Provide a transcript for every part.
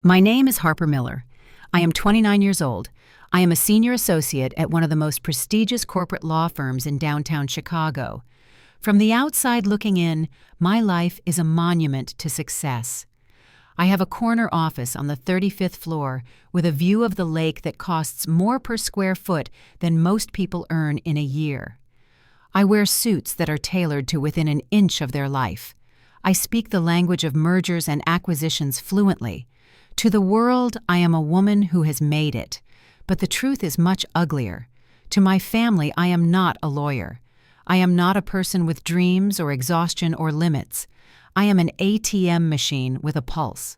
My name is Harper Miller. I am 29 years old. I am a senior associate at one of the most prestigious corporate law firms in downtown Chicago. From the outside looking in, my life is a monument to success. I have a corner office on the 35th floor with a view of the lake that costs more per square foot than most people earn in a year. I wear suits that are tailored to within an inch of their life. I speak the language of mergers and acquisitions fluently. To the world, I am a woman who has made it. But the truth is much uglier. To my family, I am not a lawyer. I am not a person with dreams or exhaustion or limits. I am an ATM machine with a pulse.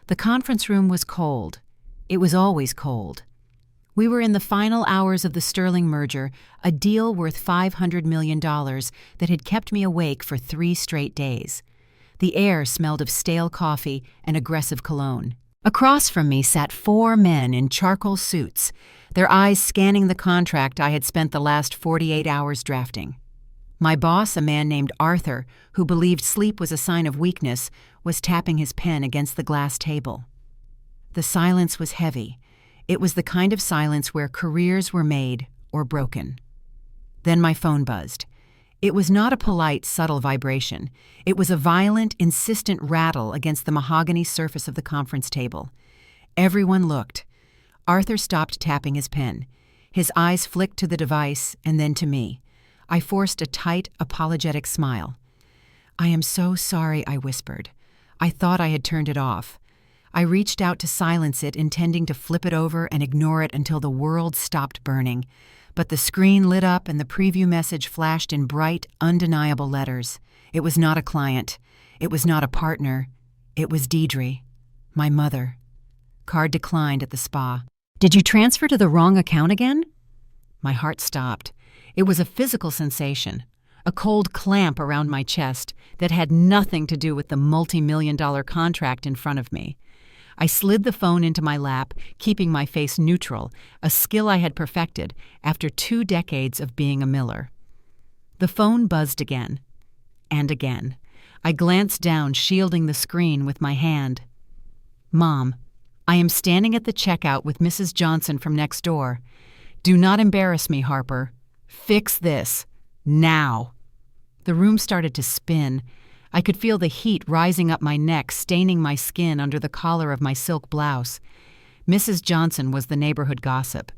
The conference room was cold. It was always cold. We were in the final hours of the Sterling merger, a deal worth $500 million that had kept me awake for 3 straight days. The air smelled of stale coffee and aggressive cologne. Across from me sat 4 men in charcoal suits, their eyes scanning the contract I had spent the last 48 hours drafting. My boss, a man named Arthur, who believed sleep was a sign of weakness, was tapping his pen against the glass table. The silence was heavy. It was the kind of silence where careers were made or broken. Then my phone buzzed. It was not a polite, subtle vibration. It was a violent, insistent rattle against the mahogany surface of the conference table. Everyone looked. Arthur stopped tapping his pen. His eyes flicked to the device and then to me. I forced a tight, apologetic smile. "I am so sorry," I whispered. I thought I had turned it off. I reached out to silence it, intending to flip it over and ignore it until the world stopped burning. But the screen lit up and the preview message flashed in bright, undeniable letters. It was not a client. It was not a partner. It was Deidre, my mother. Card declined at the spa. "Did you transfer to the wrong account again?" My heart stopped. It was a physical sensation, a cold clamp around my chest that had nothing to do with the multi-million-dollar contract in front of me. I slid the phone into my lap, keeping my face neutral, a skill I had perfected after 2 decades of being a Miller. The phone buzzed again. And again. I glanced down, shielding the screen with my hand. "Mom, I am standing at the checkout with Mrs. Johnson from next door. Do not embarrass me, Harper. Fix this. Now." The room started to spin. I could feel the heat rising up my neck, staining my skin under the collar of my silk blouse. Mrs. Johnson was the neighborhood gossip.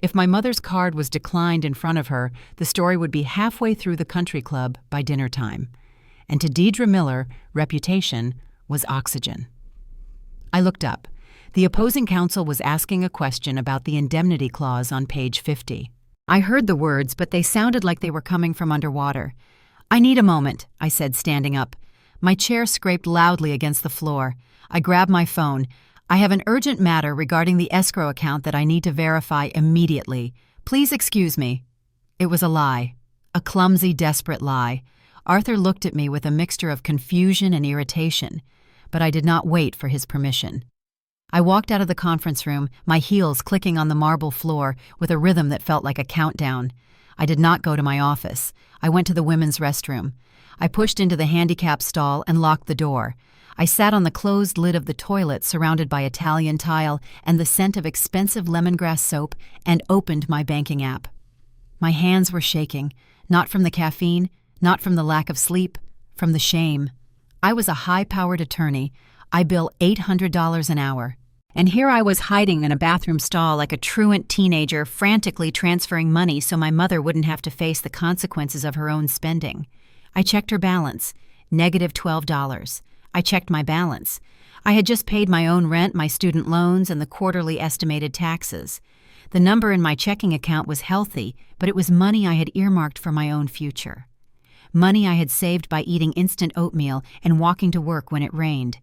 If my mother's card was declined in front of her, the story would be halfway through the country club by dinner time. And to Deidre Miller, reputation was oxygen. I looked up. The opposing counsel was asking a question about the indemnity clause on page 50. I heard the words, but they sounded like they were coming from underwater. "I need a moment," I said, standing up. My chair scraped loudly against the floor. I grabbed my phone. "I have an urgent matter regarding the escrow account that I need to verify immediately. Please excuse me." It was a lie. A clumsy, desperate lie. Arthur looked at me with a mixture of confusion and irritation, but I did not wait for his permission. I walked out of the conference room, my heels clicking on the marble floor with a rhythm that felt like a countdown. I did not go to my office. I went to the women's restroom. I pushed into the handicap stall and locked the door. I sat on the closed lid of the toilet surrounded by Italian tile and the scent of expensive lemongrass soap and opened my banking app. My hands were shaking, not from the caffeine, not from the lack of sleep, from the shame. I was a high-powered attorney. I bill $800 an hour. And here I was hiding in a bathroom stall like a truant teenager, frantically transferring money so my mother wouldn't have to face the consequences of her own spending. I checked her balance, -$12. I checked my balance. I had just paid my own rent, my student loans, and the quarterly estimated taxes. The number in my checking account was healthy, but it was money I had earmarked for my own future. Money I had saved by eating instant oatmeal and walking to work when it rained.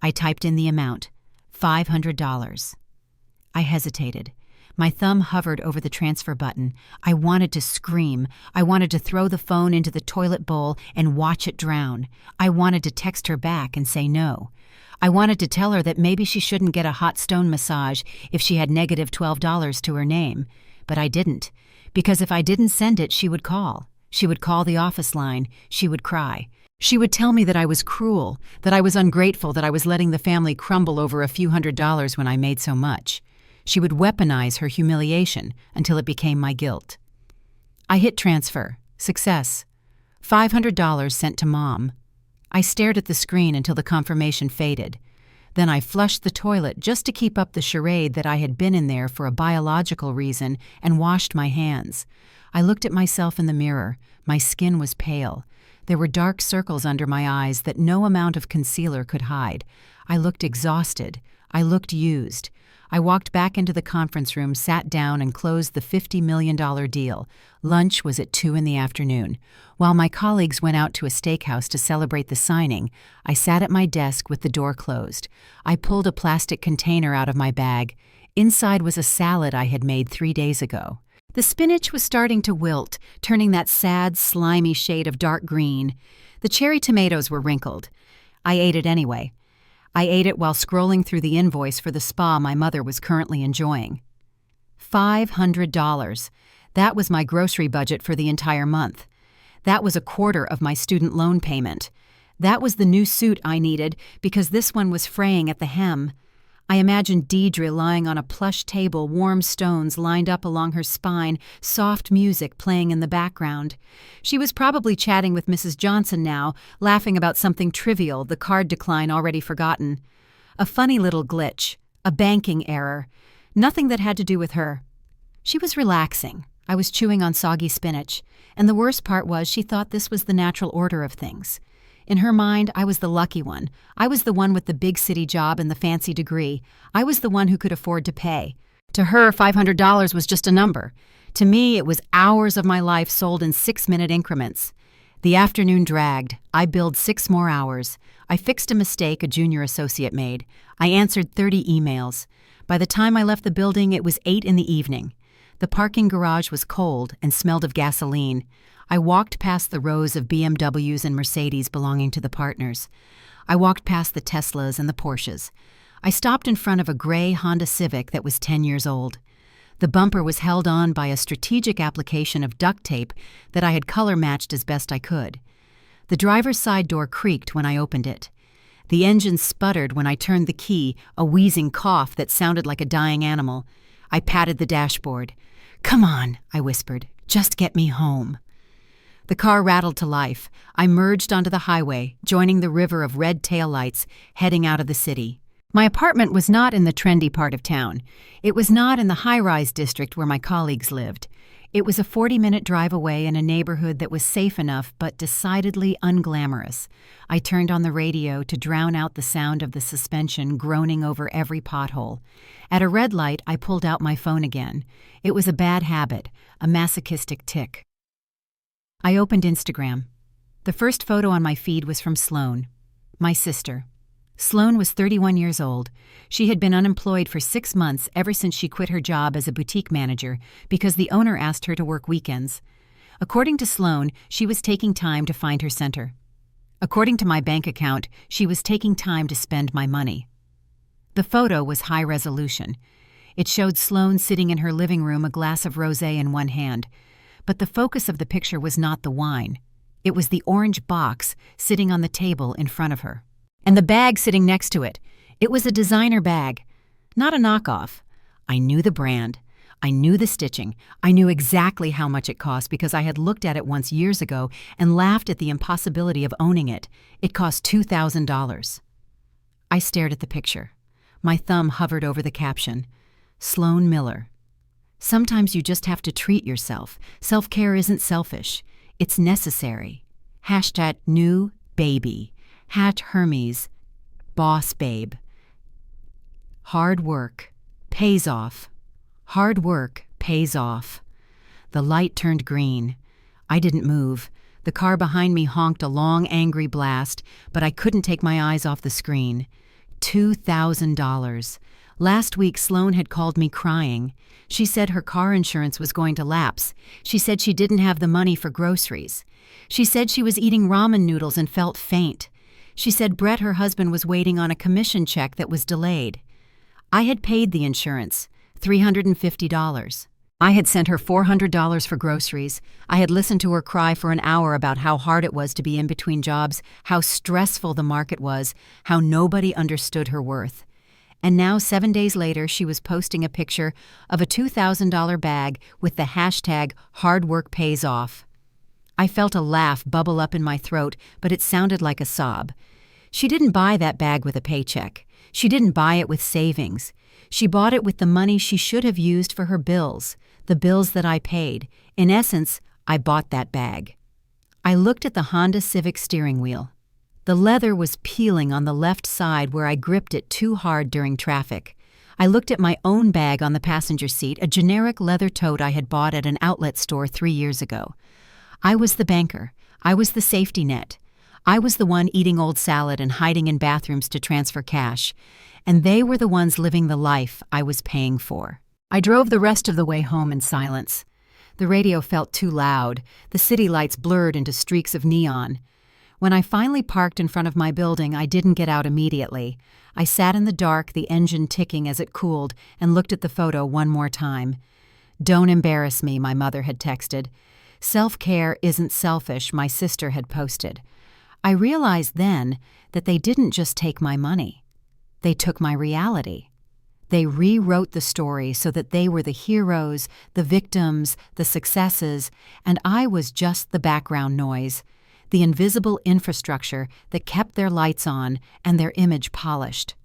I typed in the amount, $500. I hesitated. My thumb hovered over the transfer button. I wanted to scream. I wanted to throw the phone into the toilet bowl and watch it drown. I wanted to text her back and say no. I wanted to tell her that maybe she shouldn't get a hot stone massage if she had -$12 to her name. But I didn't, because if I didn't send it, she would call. She would call the office line. She would cry. She would tell me that I was cruel, that I was ungrateful, that I was letting the family crumble over a few $100s when I made so much. She would weaponize her humiliation until it became my guilt. I hit transfer. Success. $500 sent to Mom. I stared at the screen until the confirmation faded. Then I flushed the toilet just to keep up the charade that I had been in there for a biological reason and washed my hands. I looked at myself in the mirror. My skin was pale. There were dark circles under my eyes that no amount of concealer could hide. I looked exhausted. I looked used. I walked back into the conference room, sat down, and closed the $50 million deal. Lunch was at 2 p.m. While my colleagues went out to a steakhouse to celebrate the signing, I sat at my desk with the door closed. I pulled a plastic container out of my bag. Inside was a salad I had made 3 days ago. The spinach was starting to wilt, turning that sad, slimy shade of dark green. The cherry tomatoes were wrinkled. I ate it anyway. I ate it while scrolling through the invoice for the spa my mother was currently enjoying. $500. That was my grocery budget for the entire month. That was a quarter of my student loan payment. That was the new suit I needed because this one was fraying at the hem. I imagined Deidre lying on a plush table, warm stones lined up along her spine, soft music playing in the background. She was probably chatting with Mrs. Johnson now, laughing about something trivial, the card decline already forgotten. A funny little glitch, a banking error, nothing that had to do with her. She was relaxing. I was chewing on soggy spinach, and the worst part was she thought this was the natural order of things. In her mind, I was the lucky one. I was the one with the big city job and the fancy degree. I was the one who could afford to pay. To her, $500 was just a number. To me, it was hours of my life sold in 6-minute increments. The afternoon dragged. I billed 6 more hours. I fixed a mistake a junior associate made. I answered 30 emails. By the time I left the building, it was 8 p.m. The parking garage was cold and smelled of gasoline. I walked past the rows of BMWs and Mercedes belonging to the partners. I walked past the Teslas and the Porsches. I stopped in front of a gray Honda Civic that was 10 years old. The bumper was held on by a strategic application of duct tape that I had color-matched as best I could. The driver's side door creaked when I opened it. The engine sputtered when I turned the key, a wheezing cough that sounded like a dying animal. I patted the dashboard. "Come on," I whispered. "Just get me home." The car rattled to life. I merged onto the highway, joining the river of red taillights, heading out of the city. My apartment was not in the trendy part of town. It was not in the high-rise district where my colleagues lived. It was a 40-minute drive away in a neighborhood that was safe enough but decidedly unglamorous. I turned on the radio to drown out the sound of the suspension groaning over every pothole. At a red light, I pulled out my phone again. It was a bad habit, a masochistic tic. I opened Instagram. The first photo on my feed was from Sloane, my sister. Sloane was 31 years old. She had been unemployed for 6 months ever since she quit her job as a boutique manager because the owner asked her to work weekends. According to Sloane, she was taking time to find her center. According to my bank account, she was taking time to spend my money. The photo was high resolution. It showed Sloane sitting in her living room, a glass of rosé in one hand. But the focus of the picture was not the wine. It was the orange box sitting on the table in front of her. And the bag sitting next to it. It was a designer bag, not a knockoff. I knew the brand. I knew the stitching. I knew exactly how much it cost because I had looked at it once years ago and laughed at the impossibility of owning it. It cost $2,000. I stared at the picture. My thumb hovered over the caption. Sloane Miller. Sometimes you just have to treat yourself. Self-care isn't selfish. It's necessary. #new baby. #Hermes. Boss babe. Hard work pays off. Hard work pays off. The light turned green. I didn't move. The car behind me honked a long, angry blast, but I couldn't take my eyes off the screen. $2,000. Last week, Sloane had called me crying. She said her car insurance was going to lapse. She said she didn't have the money for groceries. She said she was eating ramen noodles and felt faint. She said Brett, her husband, was waiting on a commission check that was delayed. I had paid the insurance, $350. I had sent her $400 for groceries. I had listened to her cry for an hour about how hard it was to be in between jobs, how stressful the market was, how nobody understood her worth. And now, 7 days later, she was posting a picture of a $2,000 bag with the hashtag "hard work pays off." I felt a laugh bubble up in my throat, but it sounded like a sob. She didn't buy that bag with a paycheck. She didn't buy it with savings. She bought it with the money she should have used for her bills, the bills that I paid. In essence, I bought that bag. I looked at the Honda Civic steering wheel. The leather was peeling on the left side where I gripped it too hard during traffic. I looked at my own bag on the passenger seat, a generic leather tote I had bought at an outlet store 3 years ago. I was the banker. I was the safety net. I was the one eating old salad and hiding in bathrooms to transfer cash. And they were the ones living the life I was paying for. I drove the rest of the way home in silence. The radio felt too loud. The city lights blurred into streaks of neon. When I finally parked in front of my building, I didn't get out immediately. I sat in the dark, the engine ticking as it cooled, and looked at the photo one more time. "Don't embarrass me," my mother had texted. "Self-care isn't selfish," my sister had posted. I realized then that they didn't just take my money. They took my reality. They rewrote the story so that they were the heroes, the victims, the successes, and I was just the background noise, the invisible infrastructure that kept their lights on and their image polished.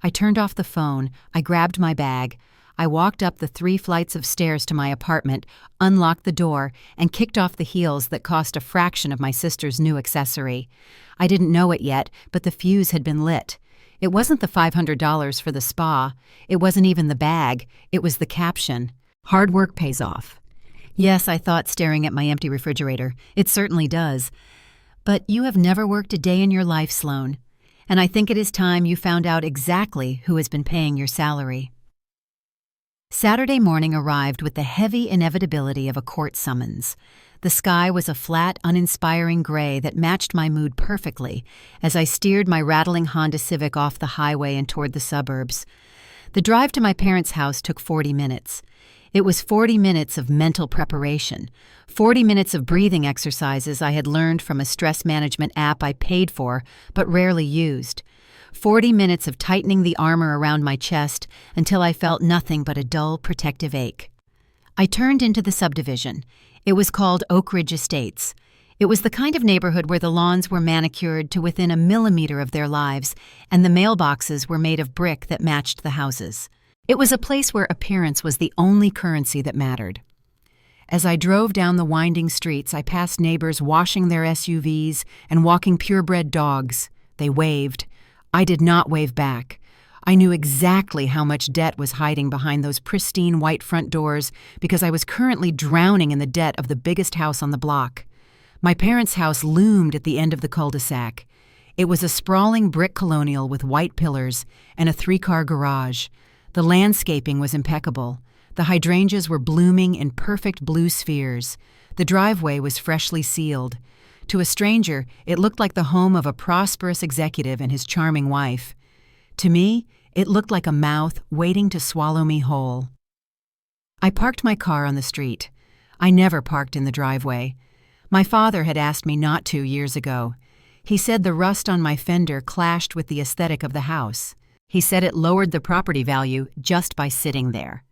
I turned off the phone, I grabbed my bag, I walked up the 3 flights of stairs to my apartment, unlocked the door, and kicked off the heels that cost a fraction of my sister's new accessory. I didn't know it yet, but the fuse had been lit. It wasn't the $500 for the spa. It wasn't even the bag. It was the caption. "Hard work pays off." Yes, I thought, staring at my empty refrigerator. It certainly does. But you have never worked a day in your life, Sloan. And I think it is time you found out exactly who has been paying your salary. Saturday morning arrived with the heavy inevitability of a court summons. The sky was a flat, uninspiring gray that matched my mood perfectly as I steered my rattling Honda Civic off the highway and toward the suburbs. The drive to my parents' house took 40 minutes. It was 40 minutes of mental preparation, 40 minutes of breathing exercises I had learned from a stress management app I paid for but rarely used, 40 minutes of tightening the armor around my chest until I felt nothing but a dull, protective ache. I turned into the subdivision. It was called Oak Ridge Estates. It was the kind of neighborhood where the lawns were manicured to within a millimeter of their lives, and the mailboxes were made of brick that matched the houses. It was a place where appearance was the only currency that mattered. As I drove down the winding streets, I passed neighbors washing their SUVs and walking purebred dogs. They waved. I did not wave back. I knew exactly how much debt was hiding behind those pristine white front doors because I was currently drowning in the debt of the biggest house on the block. My parents' house loomed at the end of the cul-de-sac. It was a sprawling brick colonial with white pillars and a 3-car garage. The landscaping was impeccable. The hydrangeas were blooming in perfect blue spheres. The driveway was freshly sealed. To a stranger, it looked like the home of a prosperous executive and his charming wife. To me, it looked like a mouth waiting to swallow me whole. I parked my car on the street. I never parked in the driveway. My father had asked me not to years ago. He said the rust on my fender clashed with the aesthetic of the house. He said it lowered the property value just by sitting there.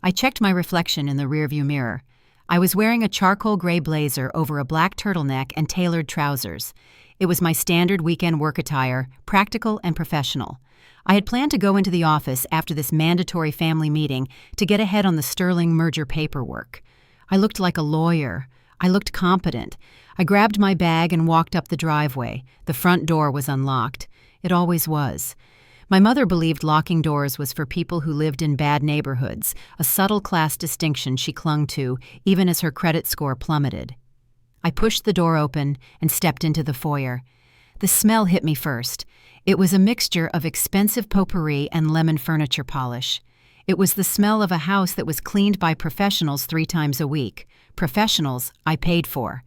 I checked my reflection in the rearview mirror. I was wearing a charcoal gray blazer over a black turtleneck and tailored trousers. It was my standard weekend work attire, practical and professional. I had planned to go into the office after this mandatory family meeting to get ahead on the Sterling merger paperwork. I looked like a lawyer. I looked competent. I grabbed my bag and walked up the driveway. The front door was unlocked. It always was. My mother believed locking doors was for people who lived in bad neighborhoods, a subtle class distinction she clung to, even as her credit score plummeted. I pushed the door open and stepped into the foyer. The smell hit me first. It was a mixture of expensive potpourri and lemon furniture polish. It was the smell of a house that was cleaned by professionals 3 times a week. Professionals I paid for.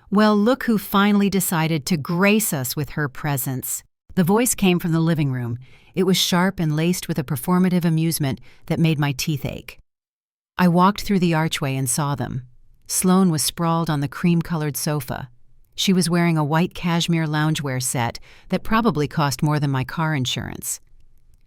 Well, look who finally decided to grace us with her presence. The voice came from the living room. It was sharp and laced with a performative amusement that made my teeth ache. I walked through the archway and saw them. Sloane was sprawled on the cream-colored sofa. She was wearing a white cashmere loungewear set that probably cost more than my car insurance.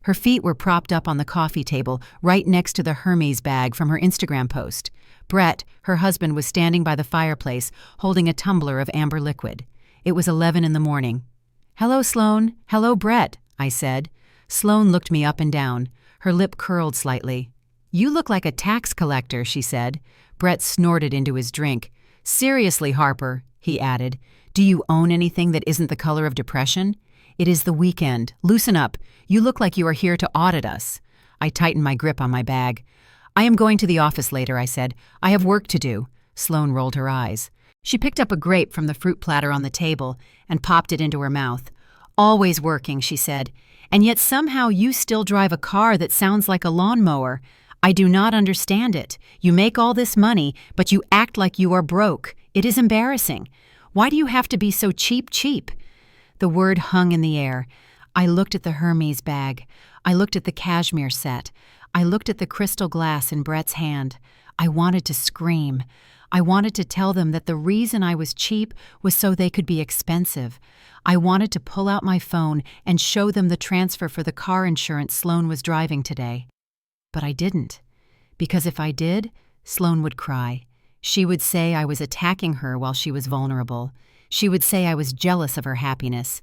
Her feet were propped up on the coffee table right next to the Hermes bag from her Instagram post. Brett, her husband, was standing by the fireplace holding a tumbler of amber liquid. It was 11 in the morning. "Hello, Sloane. Hello, Brett," I said. Sloane looked me up and down. Her lip curled slightly. "You look like a tax collector," she said. Brett snorted into his drink. "Seriously, Harper," he added, "do you own anything that isn't the color of depression? It is the weekend. Loosen up. You look like you are here to audit us." I tightened my grip on my bag. "I am going to the office later," I said. "I have work to do." Sloane rolled her eyes. She picked up a grape from the fruit platter on the table and popped it into her mouth. "Always working," she said. "And yet somehow you still drive a car that sounds like a lawnmower. I do not understand it. You make all this money, but you act like you are broke. It is embarrassing. Why do you have to be so cheap? The word hung in the air. I looked at the Hermes bag. I looked at the cashmere set. I looked at the crystal glass in Brett's hand. I wanted to scream. I wanted to tell them that the reason I was cheap was so they could be expensive. I wanted to pull out my phone and show them the transfer for the car insurance Sloane was driving today. But I didn't. Because if I did, Sloane would cry. She would say I was attacking her while she was vulnerable. She would say I was jealous of her happiness.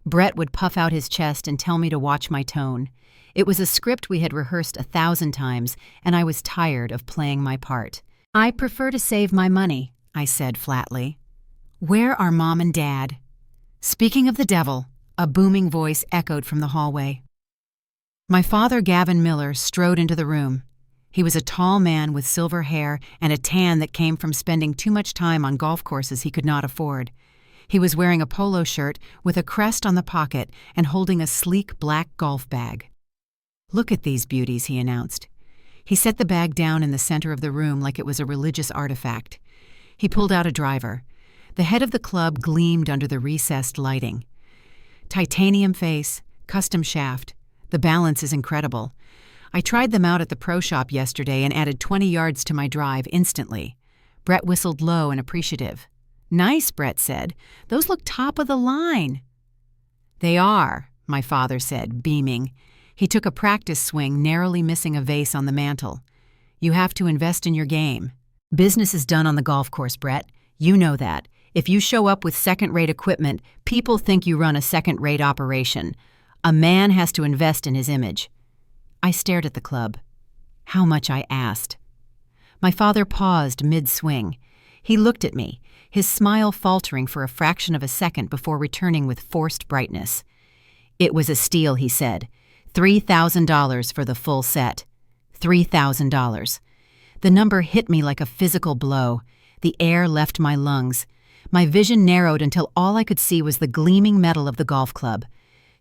Brett would puff out his chest and tell me to watch my tone. It was a script we had rehearsed 1,000 times, and I was tired of playing my part. "I prefer to save my money," I said flatly. "Where are Mom and Dad?" "Speaking of the devil," a booming voice echoed from the hallway. My father, Gavin Miller, strode into the room. He was a tall man with silver hair and a tan that came from spending too much time on golf courses he could not afford. He was wearing a polo shirt with a crest on the pocket and holding a sleek black golf bag. "Look at these beauties," he announced. He set the bag down in the center of the room like it was a religious artifact. He pulled out a driver. The head of the club gleamed under the recessed lighting. Titanium face, custom shaft. The balance is incredible. I tried them out at the pro shop yesterday and added 20 yards to my drive instantly. Brett whistled low and appreciative. "Nice," Brett said. "Those look top of the line." "They are," my father said, beaming. He took a practice swing, narrowly missing a vase on the mantel. "You have to invest in your game. Business is done on the golf course, Brett. You know that. If you show up with second-rate equipment, people think you run a second-rate operation. A man has to invest in his image." I stared at the club. How much, I asked. My father paused mid-swing. He looked at me, his smile faltering for a fraction of a second before returning with forced brightness. "It was a steal," he said. $3,000 for the full set. $3,000. The number hit me like a physical blow. The air left my lungs. My vision narrowed until all I could see was the gleaming metal of the golf club.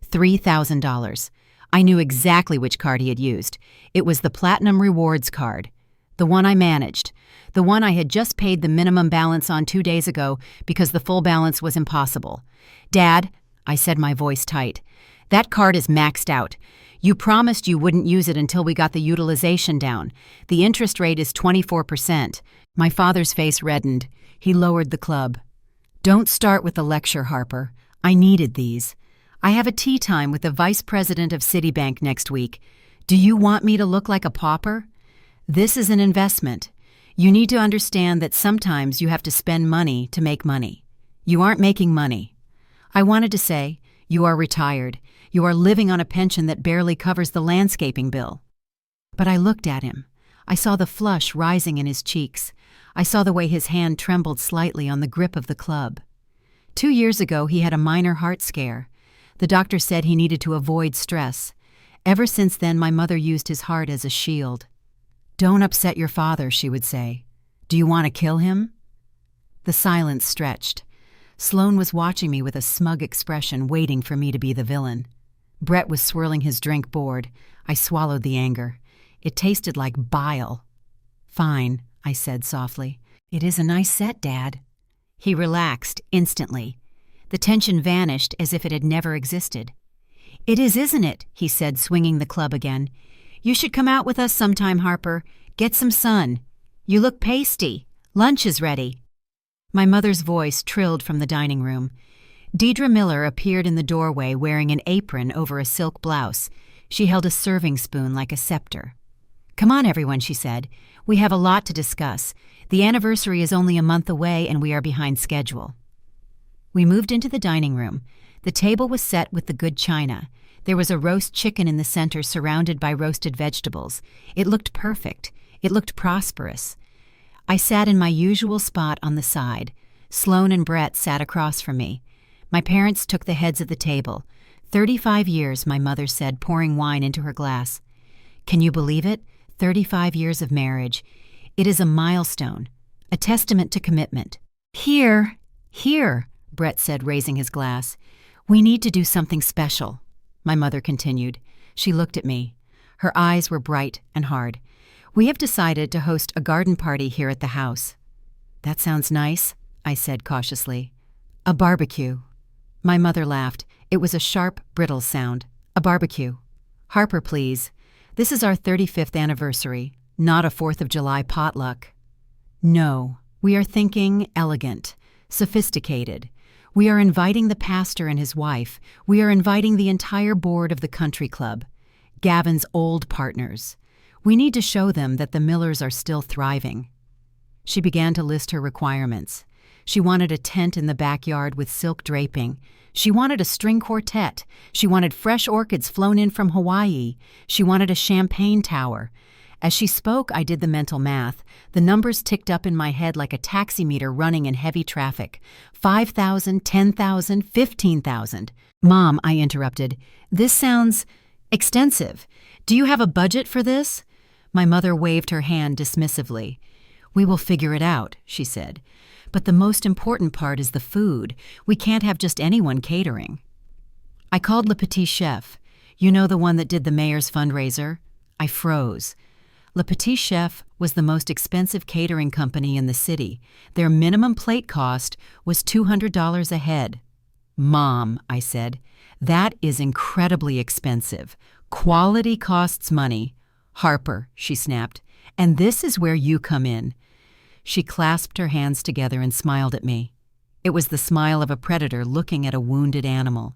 $3,000. I knew exactly which card he had used. It was the Platinum Rewards card. The one I managed. The one I had just paid the minimum balance on 2 days ago because the full balance was impossible. "Dad," I said, my voice tight, "that card is maxed out. You promised you wouldn't use it until we got the utilization down. The interest rate is 24%. My father's face reddened. He lowered the club. "Don't start with the lecture, Harper. I needed these. I have a tea time with the vice president of Citibank next week. Do you want me to look like a pauper? This is an investment. You need to understand that sometimes you have to spend money to make money. You aren't making money." I wanted to say, "You are retired. You are living on a pension that barely covers the landscaping bill." But I looked at him. I saw the flush rising in his cheeks. I saw the way his hand trembled slightly on the grip of the club. 2 years ago, he had a minor heart scare. The doctor said he needed to avoid stress. Ever since then, my mother used his heart as a shield. "Don't upset your father," she would say. "Do you want to kill him?" The silence stretched. Sloane was watching me with a smug expression, waiting for me to be the villain. Brett was swirling his drink bored. I swallowed the anger. It tasted like bile. "Fine," I said softly. "It is a nice set, Dad." He relaxed instantly. The tension vanished as if it had never existed. "It is, isn't it?" he said, swinging the club again. You should come out with us sometime, Harper. Get some sun. You look pasty. Lunch is ready." My mother's voice trilled from the dining room. Deidre Miller appeared in the doorway wearing an apron over a silk blouse. She held a serving spoon like a scepter. "Come on, everyone," she said. "We have a lot to discuss. The anniversary is only a month away and we are behind schedule." We moved into the dining room. The table was set with the good china. There was a roast chicken in the center surrounded by roasted vegetables. It looked perfect. It looked prosperous. I sat in my usual spot on the side. Sloan and Brett sat across from me. My parents took the heads of the table. 35 years, my mother said, pouring wine into her glass. Can you believe it? 35 years of marriage. It is a milestone, a testament to commitment. Here, Brett said, raising his glass. We need to do something special, my mother continued. She looked at me. Her eyes were bright and hard. We have decided to host a garden party here at the house. That sounds nice, I said cautiously. A barbecue. My mother laughed. It was a sharp, brittle sound. A barbecue. Harper, please. This is our 35th anniversary, not a 4th of July potluck. No, we are thinking elegant, sophisticated. We are inviting the pastor and his wife. We are inviting the entire board of the country club, Gavin's old partners. We need to show them that the Millers are still thriving. She began to list her requirements. She wanted a tent in the backyard with silk draping. She wanted a string quartet. She wanted fresh orchids flown in from Hawaii. She wanted a champagne tower. As she spoke, I did the mental math. The numbers ticked up in my head like a taximeter running in heavy traffic. 5,000, 10,000, 15,000. Mom, I interrupted. This sounds extensive. Do you have a budget for this? My mother waved her hand dismissively. We will figure it out, she said. But the most important part is the food. We can't have just anyone catering. I called Le Petit Chef. You know, the one that did the mayor's fundraiser? I froze. Le Petit Chef was the most expensive catering company in the city. Their minimum plate cost was $200 a head. Mom, I said, that is incredibly expensive. Quality costs money. Harper, she snapped, and this is where you come in. She clasped her hands together and smiled at me. It was the smile of a predator looking at a wounded animal.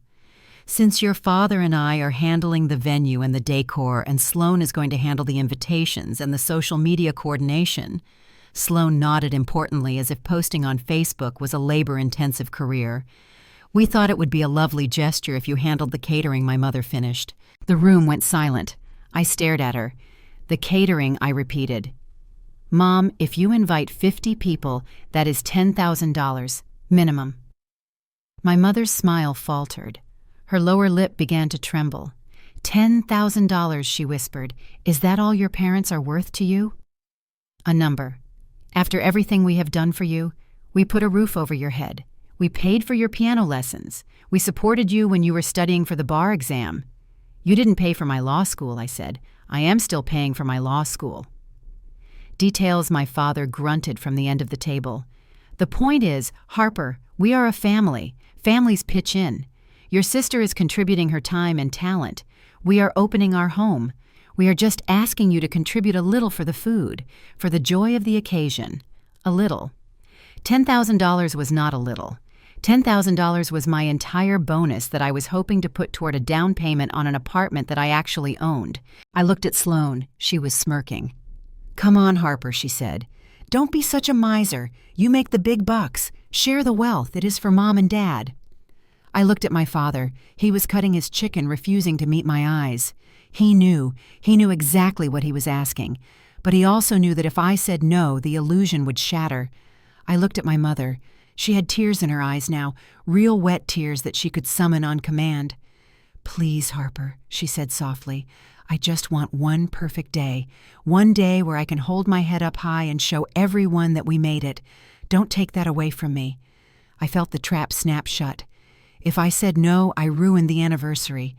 Since your father and I are handling the venue and the decor, and Sloan is going to handle the invitations and the social media coordination, Sloan nodded importantly as if posting on Facebook was a labor-intensive career. We thought it would be a lovely gesture if you handled the catering, my mother finished. The room went silent. I stared at her. The catering, I repeated. Mom, if you invite 50 people, that is $10,000, minimum. My mother's smile faltered. Her lower lip began to tremble. $10,000, she whispered. Is that all your parents are worth to you? A number. After everything we have done for you, we put a roof over your head. We paid for your piano lessons. We supported you when you were studying for the bar exam. You didn't pay for my law school, I said. I am still paying for my law school. Details my father grunted from the end of the table. The point is, Harper, we are a family. Families pitch in. Your sister is contributing her time and talent. We are opening our home. We are just asking you to contribute a little for the food, for the joy of the occasion. A little. $10,000 was not a little. $10,000 was my entire bonus that I was hoping to put toward a down payment on an apartment that I actually owned. I looked at Sloan. She was smirking. Come on, Harper, she said. Don't be such a miser. You make the big bucks. Share the wealth. It is for Mom and Dad. I looked at my father. He was cutting his chicken, refusing to meet my eyes. He knew exactly what he was asking. But he also knew that if I said no, the illusion would shatter. I looked at my mother. She had tears in her eyes now, real wet tears that she could summon on command. Please, Harper, she said softly. I just want one perfect day. One day where I can hold my head up high and show everyone that we made it. Don't take that away from me. I felt the trap snap shut. If I said no, I ruined the anniversary.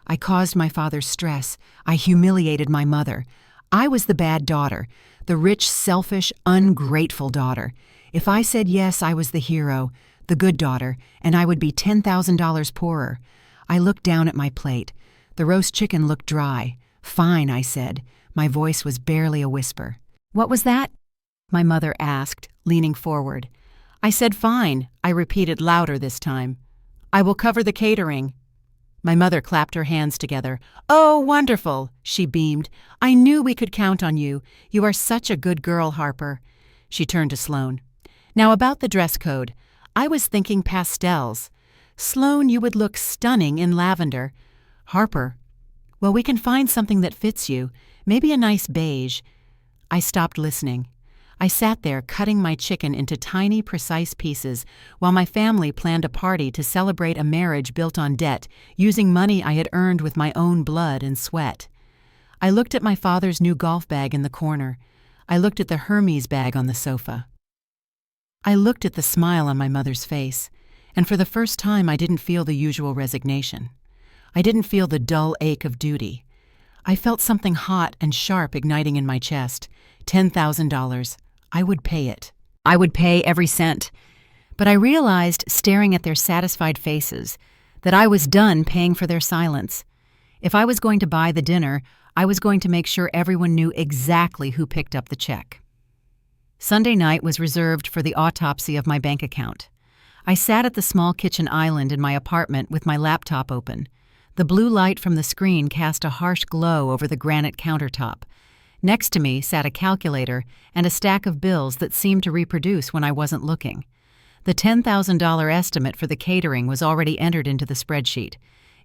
I caused my father stress. I humiliated my mother. I was the bad daughter, the rich, selfish, ungrateful daughter. If I said yes, I was the hero, the good daughter, and I would be $10,000 poorer. I looked down at my plate. The roast chicken looked dry. "Fine," I said. My voice was barely a whisper. "What was that?" my mother asked, leaning forward. I said fine, I repeated louder this time. "I will cover the catering." My mother clapped her hands together. "Oh, wonderful," she beamed. "I knew we could count on you. You are such a good girl, Harper." She turned to Sloane. "Now about the dress code. I was thinking pastels. Sloane, you would look stunning in lavender. Harper, well, we can find something that fits you. Maybe a nice beige." I stopped listening. I sat there cutting my chicken into tiny, precise pieces while my family planned a party to celebrate a marriage built on debt, using money I had earned with my own blood and sweat. I looked at my father's new golf bag in the corner. I looked at the Hermes bag on the sofa. I looked at the smile on my mother's face, and for the first time I didn't feel the usual resignation. I didn't feel the dull ache of duty. I felt something hot and sharp igniting in my chest. $10,000. I would pay it. I would pay every cent. But I realized, staring at their satisfied faces, that I was done paying for their silence. If I was going to buy the dinner, I was going to make sure everyone knew exactly who picked up the check. Sunday night was reserved for the autopsy of my bank account. I sat at the small kitchen island in my apartment with my laptop open. The blue light from the screen cast a harsh glow over the granite countertop. Next to me sat a calculator and a stack of bills that seemed to reproduce when I wasn't looking. The $10,000 estimate for the catering was already entered into the spreadsheet.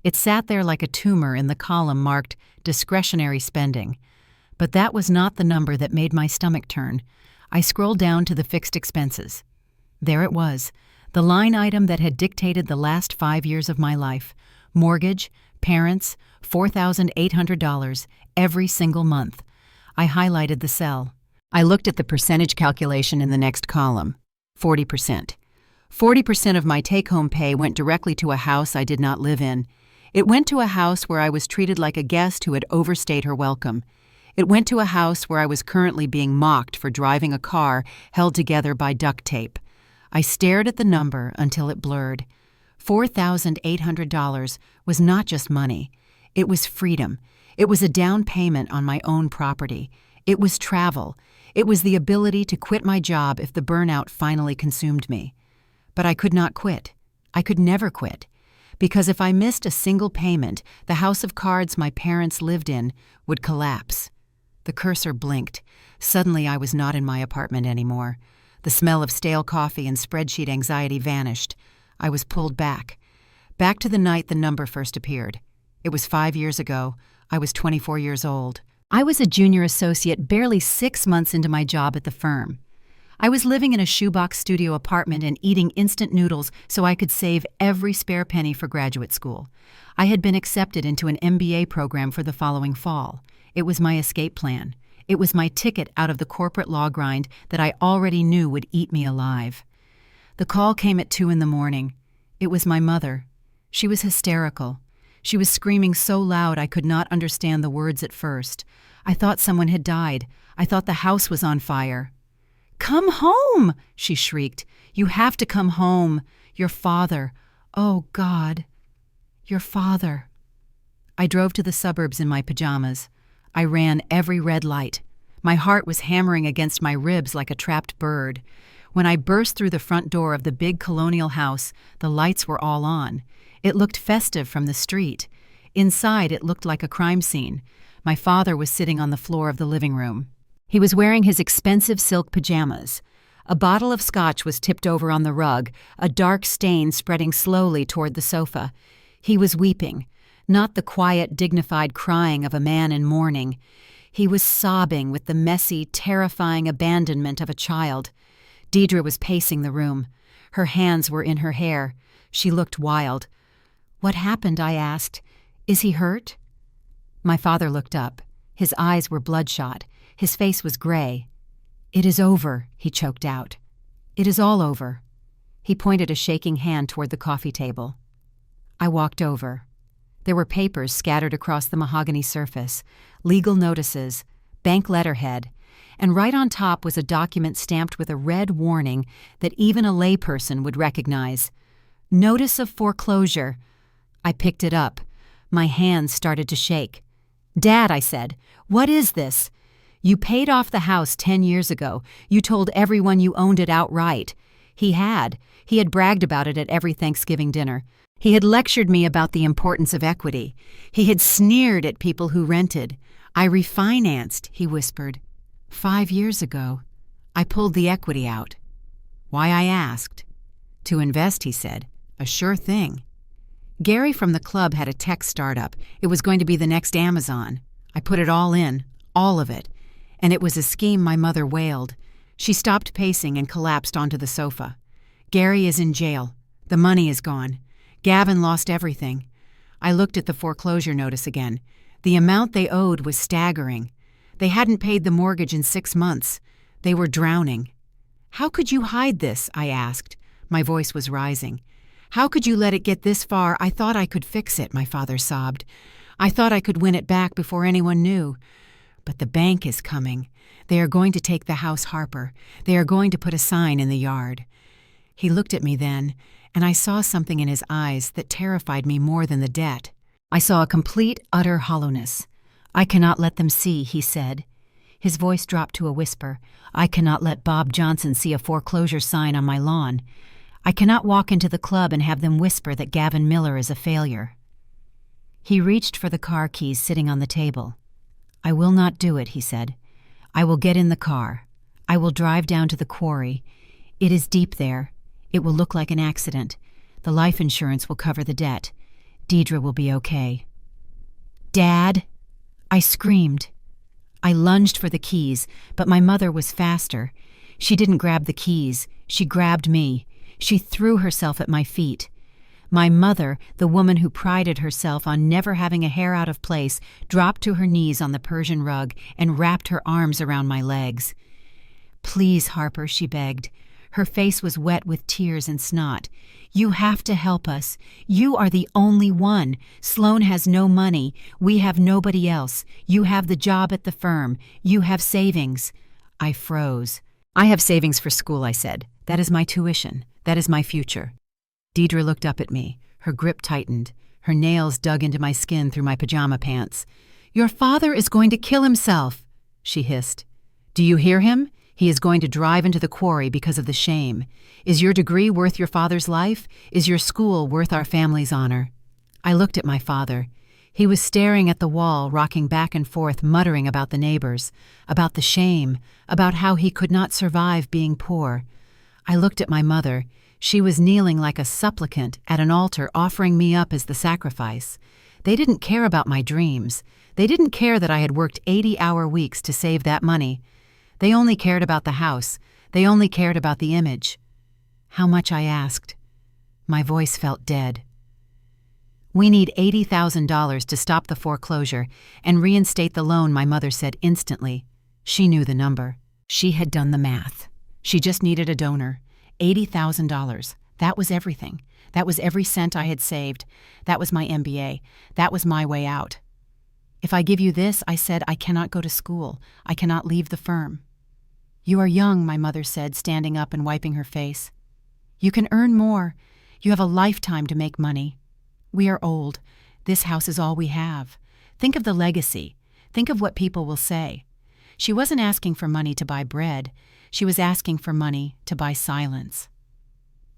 It sat there like a tumor in the column marked discretionary spending. But that was not the number that made my stomach turn. I scrolled down to the fixed expenses. There it was, the line item that had dictated the last 5 years of my life. Mortgage, parents, $4,800, every single month. I highlighted the cell. I looked at the percentage calculation in the next column. 40%. 40% of my take-home pay went directly to a house I did not live in. It went to a house where I was treated like a guest who had overstayed her welcome. It went to a house where I was currently being mocked for driving a car held together by duct tape. I stared at the number until it blurred. $4,800 was not just money. It was freedom. It was a down payment on my own property. It was travel. It was the ability to quit my job if the burnout finally consumed me. But I could not quit. I could never quit. Because if I missed a single payment, the house of cards my parents lived in would collapse. The cursor blinked. Suddenly I was not in my apartment anymore. The smell of stale coffee and spreadsheet anxiety vanished. I was pulled back. Back to the night the number first appeared. It was 5 years ago. I was 24 years old. I was a junior associate barely 6 months into my job at the firm. I was living in a shoebox studio apartment and eating instant noodles so I could save every spare penny for graduate school. I had been accepted into an MBA program for the following fall. It was my escape plan. It was my ticket out of the corporate law grind that I already knew would eat me alive. The call came at 2 a.m. It was my mother. She was hysterical. She was screaming so loud I could not understand the words at first. I thought someone had died. I thought the house was on fire. "Come home!" she shrieked. "You have to come home. Your father. Oh, God. Your father." I drove to the suburbs in my pajamas. I ran every red light. My heart was hammering against my ribs like a trapped bird. When I burst through the front door of the big colonial house, the lights were all on. It looked festive from the street. Inside, it looked like a crime scene. My father was sitting on the floor of the living room. He was wearing his expensive silk pajamas. A bottle of scotch was tipped over on the rug, a dark stain spreading slowly toward the sofa. He was weeping, not the quiet, dignified crying of a man in mourning. He was sobbing with the messy, terrifying abandonment of a child. Deidre was pacing the room. Her hands were in her hair. She looked wild. "What happened?" I asked. "Is he hurt?" My father looked up. His eyes were bloodshot. His face was gray. "It is over," he choked out. "It is all over." He pointed a shaking hand toward the coffee table. I walked over. There were papers scattered across the mahogany surface, legal notices, bank letterhead, and right on top was a document stamped with a red warning that even a layperson would recognize. "Notice of foreclosure." I picked it up. My hands started to shake. "Dad," I said, "what is this? You paid off the house 10 years ago. You told everyone you owned it outright." He had. He had bragged about it at every Thanksgiving dinner. He had lectured me about the importance of equity. He had sneered at people who rented. "I refinanced," he whispered. 5 years ago, I pulled the equity out. Why, I asked. "To invest," he said. "A sure thing." Gary from the club had a tech startup. It was going to be the next Amazon. I put it all in, all of it. And it was a scheme my mother wailed. She stopped pacing and collapsed onto the sofa. "Gary is in jail. The money is gone. Gavin lost everything." I looked at the foreclosure notice again. The amount they owed was staggering. They hadn't paid the mortgage in 6 months. They were drowning. "How could you hide this?" I asked. My voice was rising. "How could you let it get this far? I thought I could fix it," my father sobbed. "I thought I could win it back before anyone knew. But the bank is coming. They are going to take the house, Harper. They are going to put a sign in the yard." He looked at me then, and I saw something in his eyes that terrified me more than the debt. I saw a complete, utter hollowness. "I cannot let them see," he said. His voice dropped to a whisper. "I cannot let Bob Johnson see a foreclosure sign on my lawn. I cannot walk into the club and have them whisper that Gavin Miller is a failure." He reached for the car keys sitting on the table. "I will not do it," he said. "I will get in the car. I will drive down to the quarry. It is deep there. It will look like an accident. The life insurance will cover the debt. Deidre will be okay." "Dad!" I screamed. I lunged for the keys, but my mother was faster. She didn't grab the keys. She grabbed me. She threw herself at my feet. My mother, the woman who prided herself on never having a hair out of place, dropped to her knees on the Persian rug and wrapped her arms around my legs. "Please, Harper," she begged. Her face was wet with tears and snot. "You have to help us. You are the only one. Sloan has no money. We have nobody else. You have the job at the firm. You have savings." I froze. "I have savings for school," I said. "That is my tuition. That is my future." Deidre looked up at me. Her grip tightened. Her nails dug into my skin through my pajama pants. "Your father is going to kill himself," she hissed. "Do you hear him? He is going to drive into the quarry because of the shame. Is your degree worth your father's life? Is your school worth our family's honor?" I looked at my father. He was staring at the wall, rocking back and forth, muttering about the neighbors, about the shame, about how he could not survive being poor. I looked at my mother. She was kneeling like a supplicant at an altar, offering me up as the sacrifice. They didn't care about my dreams. They didn't care that I had worked 80-hour weeks to save that money. They only cared about the house. They only cared about the image. "How much?" I asked. My voice felt dead. "We need $80,000 to stop the foreclosure and reinstate the loan," my mother said instantly. She knew the number. She had done the math. She just needed a donor. $80,000. That was everything. That was every cent I had saved. That was my MBA. That was my way out. "If I give you this," I said, "I cannot go to school. I cannot leave the firm." "You are young," my mother said, standing up and wiping her face. "You can earn more. You have a lifetime to make money. We are old. This house is all we have. Think of the legacy. Think of what people will say." She wasn't asking for money to buy bread. She was asking for money to buy silence.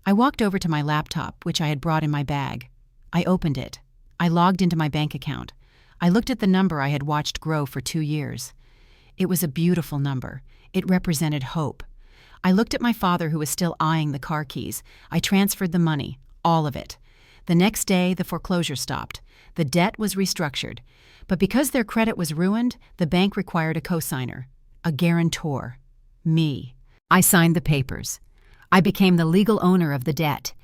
I walked over to my laptop, which I had brought in my bag. I opened it. I logged into my bank account. I looked at the number I had watched grow for 2 years. It was a beautiful number. It represented hope. I looked at my father, who was still eyeing the car keys. I transferred the money, all of it. The next day, the foreclosure stopped. The debt was restructured. But because their credit was ruined, the bank required a cosigner, a guarantor. Me. I signed the papers. I became the legal owner of the debt.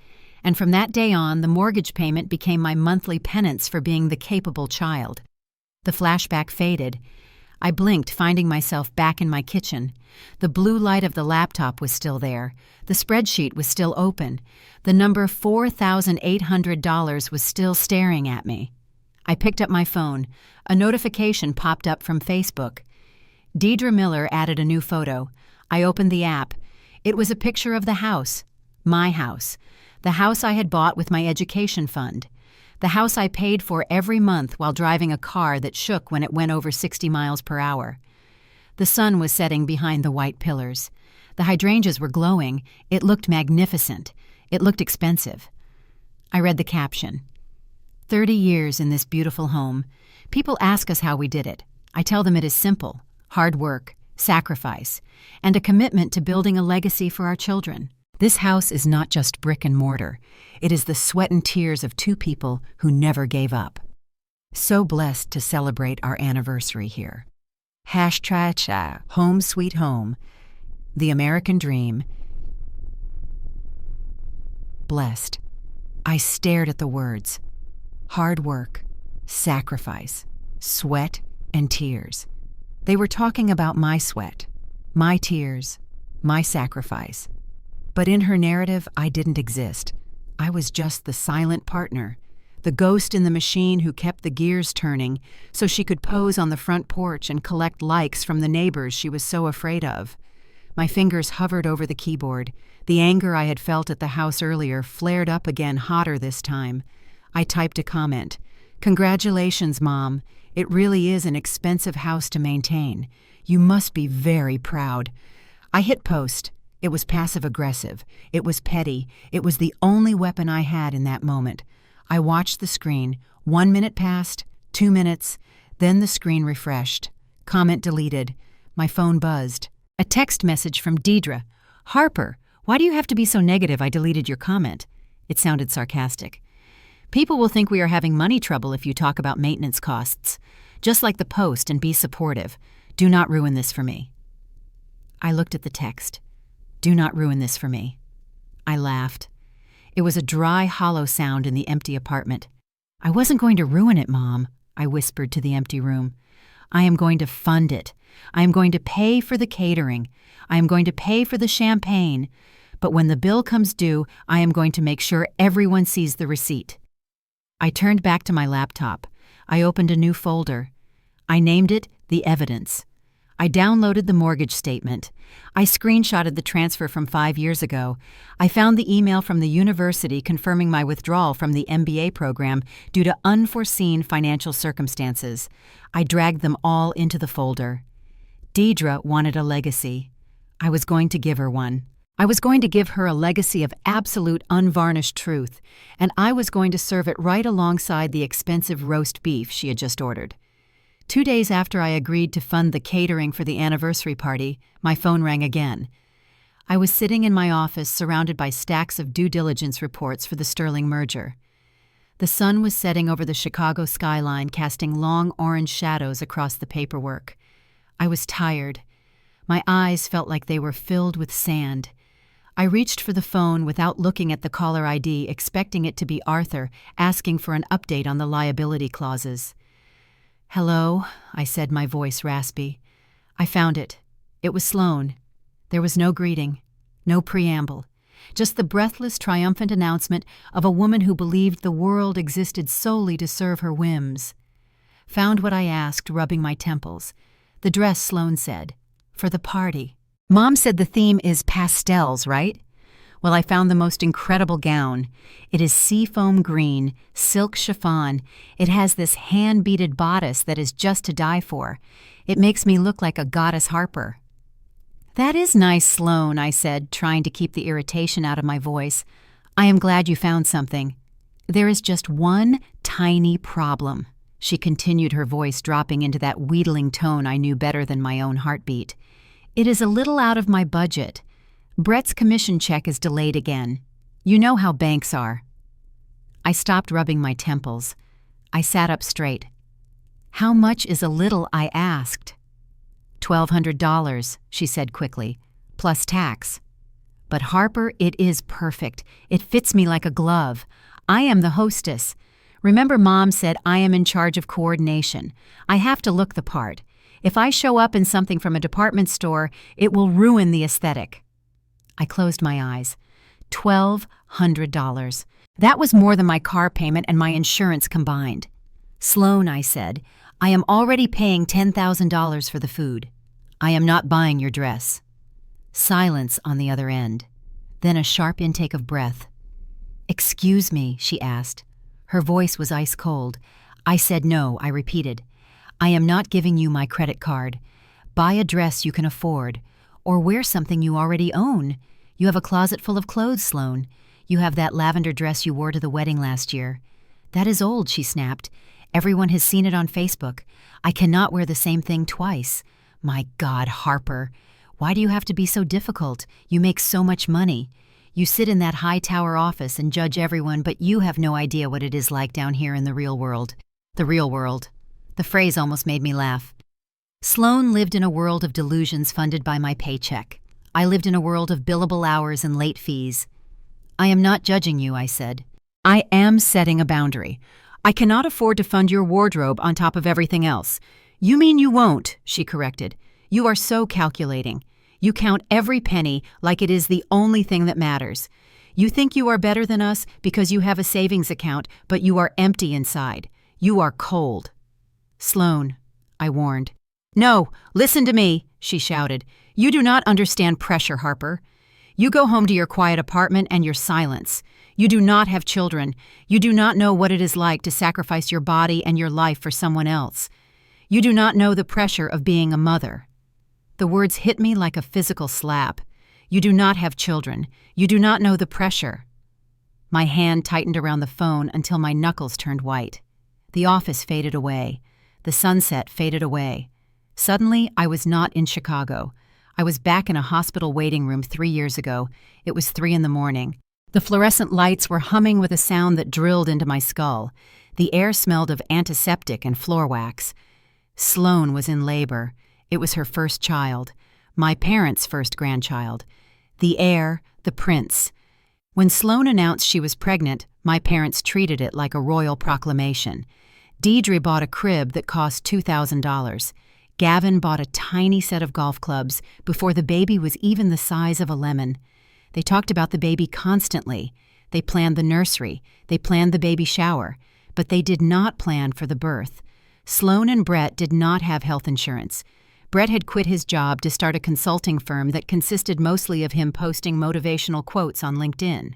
And from that day on, the mortgage payment became my monthly penance for being the capable child. The flashback faded. I blinked, finding myself back in my kitchen. The blue light of the laptop was still there. The spreadsheet was still open. The number $4,800 was still staring at me. I picked up my phone. A notification popped up from Facebook. Deidre Miller added a new photo. I opened the app. It was a picture of the house. My house. The house I had bought with my education fund. The house I paid for every month while driving a car that shook when it went over 60 miles per hour. The sun was setting behind the white pillars. The hydrangeas were glowing. It looked magnificent. It looked expensive. I read the caption. 30 years in this beautiful home. People ask us how we did it. I tell them it is simple. Hard work, sacrifice, and a commitment to building a legacy for our children. This house is not just brick and mortar. It is the sweat and tears of two people who never gave up. So blessed to celebrate our anniversary here. # home sweet home. The American dream. Blessed. I stared at the words. Hard work, sacrifice, sweat, and tears. They were talking about my sweat, my tears, my sacrifice. But in her narrative, I didn't exist. I was just the silent partner, the ghost in the machine who kept the gears turning so she could pose on the front porch and collect likes from the neighbors she was so afraid of. My fingers hovered over the keyboard. The anger I had felt at the house earlier flared up again, hotter this time. I typed a comment. "Congratulations, Mom. It really is an expensive house to maintain. You must be very proud." I hit post. It was passive-aggressive. It was petty. It was the only weapon I had in that moment. I watched the screen. 1 minute passed, 2 minutes, then the screen refreshed. Comment deleted. My phone buzzed. A text message from Deidre. "Harper, why do you have to be so negative? I deleted your comment." It sounded sarcastic. "People will think we are having money trouble if you talk about maintenance costs. Just like the post and be supportive. Do not ruin this for me." I looked at the text. "Do not ruin this for me." I laughed. It was a dry, hollow sound in the empty apartment. "I wasn't going to ruin it, Mom," I whispered to the empty room. "I am going to fund it. I am going to pay for the catering. I am going to pay for the champagne. But when the bill comes due, I am going to make sure everyone sees the receipt." I turned back to my laptop. I opened a new folder. I named it The Evidence. I downloaded the mortgage statement. I screenshotted the transfer from 5 years ago. I found the email from the university confirming my withdrawal from the MBA program due to unforeseen financial circumstances. I dragged them all into the folder. Deidre wanted a legacy. I was going to give her one. I was going to give her a legacy of absolute unvarnished truth, and I was going to serve it right alongside the expensive roast beef she had just ordered. 2 days after I agreed to fund the catering for the anniversary party, my phone rang again. I was sitting in my office surrounded by stacks of due diligence reports for the Sterling merger. The sun was setting over the Chicago skyline, casting long orange shadows across the paperwork. I was tired. My eyes felt like they were filled with sand. I reached for the phone without looking at the caller ID, expecting it to be Arthur, asking for an update on the liability clauses. "Hello," I said, my voice raspy. I found it. It was Sloan. There was no greeting, no preamble, just the breathless, triumphant announcement of a woman who believed the world existed solely to serve her whims. Found what I asked, rubbing my temples. The dress, Sloan said. For the party. Mom said the theme is pastels, right? Well, I found the most incredible gown. It is seafoam green, silk chiffon. It has this hand-beaded bodice that is just to die for. It makes me look like a goddess Harper. "That is nice, Sloan," I said, trying to keep the irritation out of my voice. "I am glad you found something. There is just one tiny problem," she continued, her voice dropping into that wheedling tone I knew better than my own heartbeat. "It is a little out of my budget. Brett's commission check is delayed again. You know how banks are." I stopped rubbing my temples. I sat up straight. "How much is a little?" I asked. $1,200, she said quickly, plus tax. "But Harper, it is perfect. It fits me like a glove. I am the hostess. Remember, Mom said I am in charge of coordination. I have to look the part. If I show up in something from a department store, it will ruin the aesthetic." I closed my eyes. $1,200. That was more than my car payment and my insurance combined. "Sloan," I said, "I am already paying $10,000 for the food. I am not buying your dress." Silence on the other end. Then a sharp intake of breath. "Excuse me," she asked. Her voice was ice cold. I said no, I repeated. I am not giving you my credit card. Buy a dress you can afford, or wear something you already own. You have a closet full of clothes, Sloan. You have that lavender dress you wore to the wedding last year. That is old, she snapped. Everyone has seen it on Facebook. I cannot wear the same thing twice. My God, Harper. Why do you have to be so difficult? You make so much money. You sit in that high tower office and judge everyone, but you have no idea what it is like down here in the real world. The real world. The phrase almost made me laugh. Sloan lived in a world of delusions funded by my paycheck. I lived in a world of billable hours and late fees. I am not judging you, I said. I am setting a boundary. I cannot afford to fund your wardrobe on top of everything else. You mean you won't, she corrected. You are so calculating. You count every penny like it is the only thing that matters. You think you are better than us because you have a savings account, but you are empty inside. You are cold. Sloan, I warned. No, listen to me, she shouted. You do not understand pressure, Harper. You go home to your quiet apartment and your silence. You do not have children. You do not know what it is like to sacrifice your body and your life for someone else. You do not know the pressure of being a mother. The words hit me like a physical slap. You do not have children. You do not know the pressure. My hand tightened around the phone until my knuckles turned white. The office faded away. The sunset faded away. Suddenly, I was not in Chicago. I was back in a hospital waiting room 3 years ago. It was 3 a.m. The fluorescent lights were humming with a sound that drilled into my skull. The air smelled of antiseptic and floor wax. Sloan was in labor. It was her first child. My parents' first grandchild. The heir, the prince. When Sloan announced she was pregnant, my parents treated it like a royal proclamation. Deidre bought a crib that cost $2,000. Gavin bought a tiny set of golf clubs before the baby was even the size of a lemon. They talked about the baby constantly. They planned the nursery. They planned the baby shower. But they did not plan for the birth. Sloan and Brett did not have health insurance. Brett had quit his job to start a consulting firm that consisted mostly of him posting motivational quotes on LinkedIn.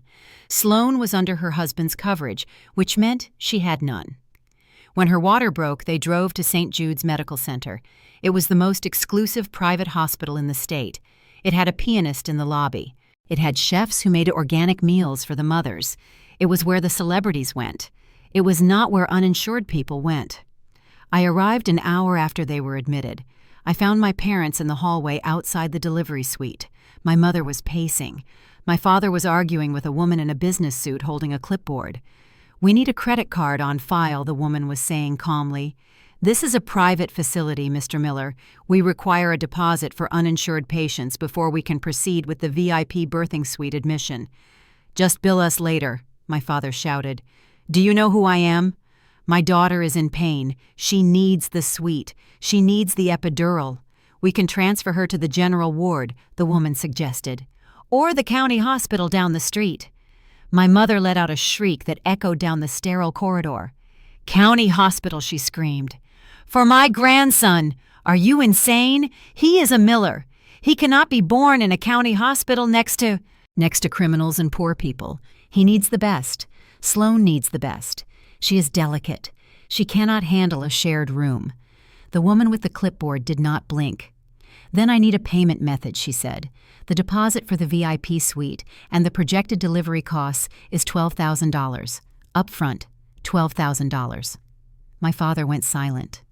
Sloan was under her husband's coverage, which meant she had none. When her water broke, they drove to St. Jude's Medical Center. It was the most exclusive private hospital in the state. It had a pianist in the lobby. It had chefs who made organic meals for the mothers. It was where the celebrities went. It was not where uninsured people went. I arrived an hour after they were admitted. I found my parents in the hallway outside the delivery suite. My mother was pacing. My father was arguing with a woman in a business suit holding a clipboard. "We need a credit card on file," the woman was saying calmly. "This is a private facility, Mr. Miller. We require a deposit for uninsured patients before we can proceed with the VIP birthing suite admission." "Just bill us later," my father shouted. "Do you know who I am? My daughter is in pain. She needs the suite. She needs the epidural. We can transfer her to the general ward," the woman suggested. "Or the county hospital down the street." My mother let out a shriek that echoed down the sterile corridor. "County hospital," she screamed. "For my grandson! Are you insane? He is a Miller. He cannot be born in a county hospital next to criminals and poor people. He needs the best. Sloan needs the best. She is delicate. She cannot handle a shared room." The woman with the clipboard did not blink. "Then I need a payment method," she said. "The deposit for the VIP suite and the projected delivery costs is $12,000. Upfront, $12,000. My father went silent.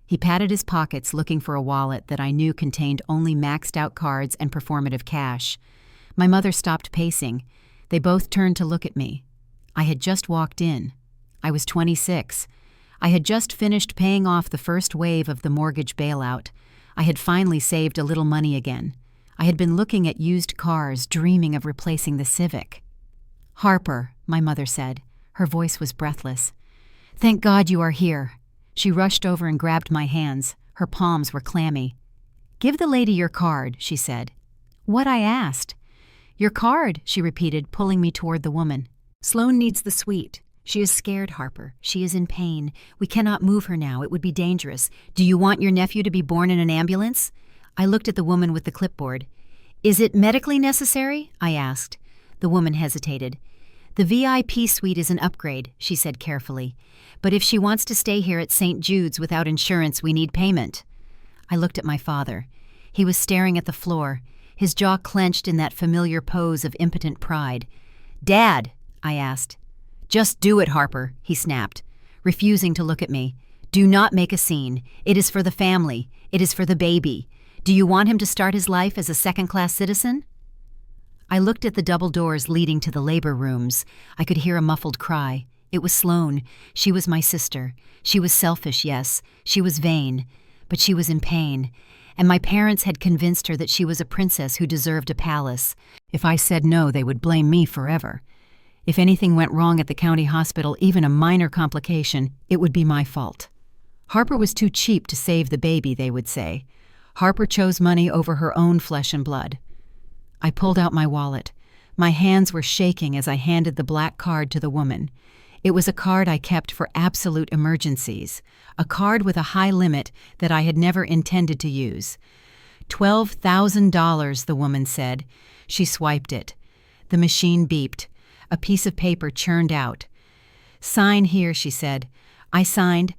He patted his pockets looking for a wallet that I knew contained only maxed-out cards and performative cash. My mother stopped pacing. They both turned to look at me. I had just walked in. I was 26. I had just finished paying off the first wave of the mortgage bailout. I had finally saved a little money again. I had been looking at used cars, dreaming of replacing the Civic. "Harper," my mother said. Her voice was breathless. "Thank God you are here." She rushed over and grabbed my hands. Her palms were clammy. "Give the lady your card," she said. "What?" I asked. "Your card," she repeated, pulling me toward the woman. "Sloan needs the suite. She is scared, Harper. She is in pain. We cannot move her now. It would be dangerous. Do you want your nephew to be born in an ambulance?" I looked at the woman with the clipboard. "Is it medically necessary?" I asked. The woman hesitated. "The VIP suite is an upgrade," she said carefully. "But if she wants to stay here at St. Jude's without insurance, we need payment." I looked at my father. He was staring at the floor, his jaw clenched in that familiar pose of impotent pride. "Dad," I asked. "Just do it, Harper," he snapped, refusing to look at me. "Do not make a scene. It is for the family. It is for the baby. Do you want him to start his life as a second-class citizen?" I looked at the double doors leading to the labor rooms. I could hear a muffled cry. It was Sloane. She was my sister. She was selfish, yes. She was vain. But she was in pain. And my parents had convinced her that she was a princess who deserved a palace. If I said no, they would blame me forever. If anything went wrong at the county hospital, even a minor complication, it would be my fault. Harper was too cheap to save the baby, they would say. Harper chose money over her own flesh and blood. I pulled out my wallet. My hands were shaking as I handed the black card to the woman. It was a card I kept for absolute emergencies, a card with a high limit that I had never intended to use. $12,000, the woman said. She swiped it. The machine beeped. A piece of paper churned out. "Sign here," she said. I signed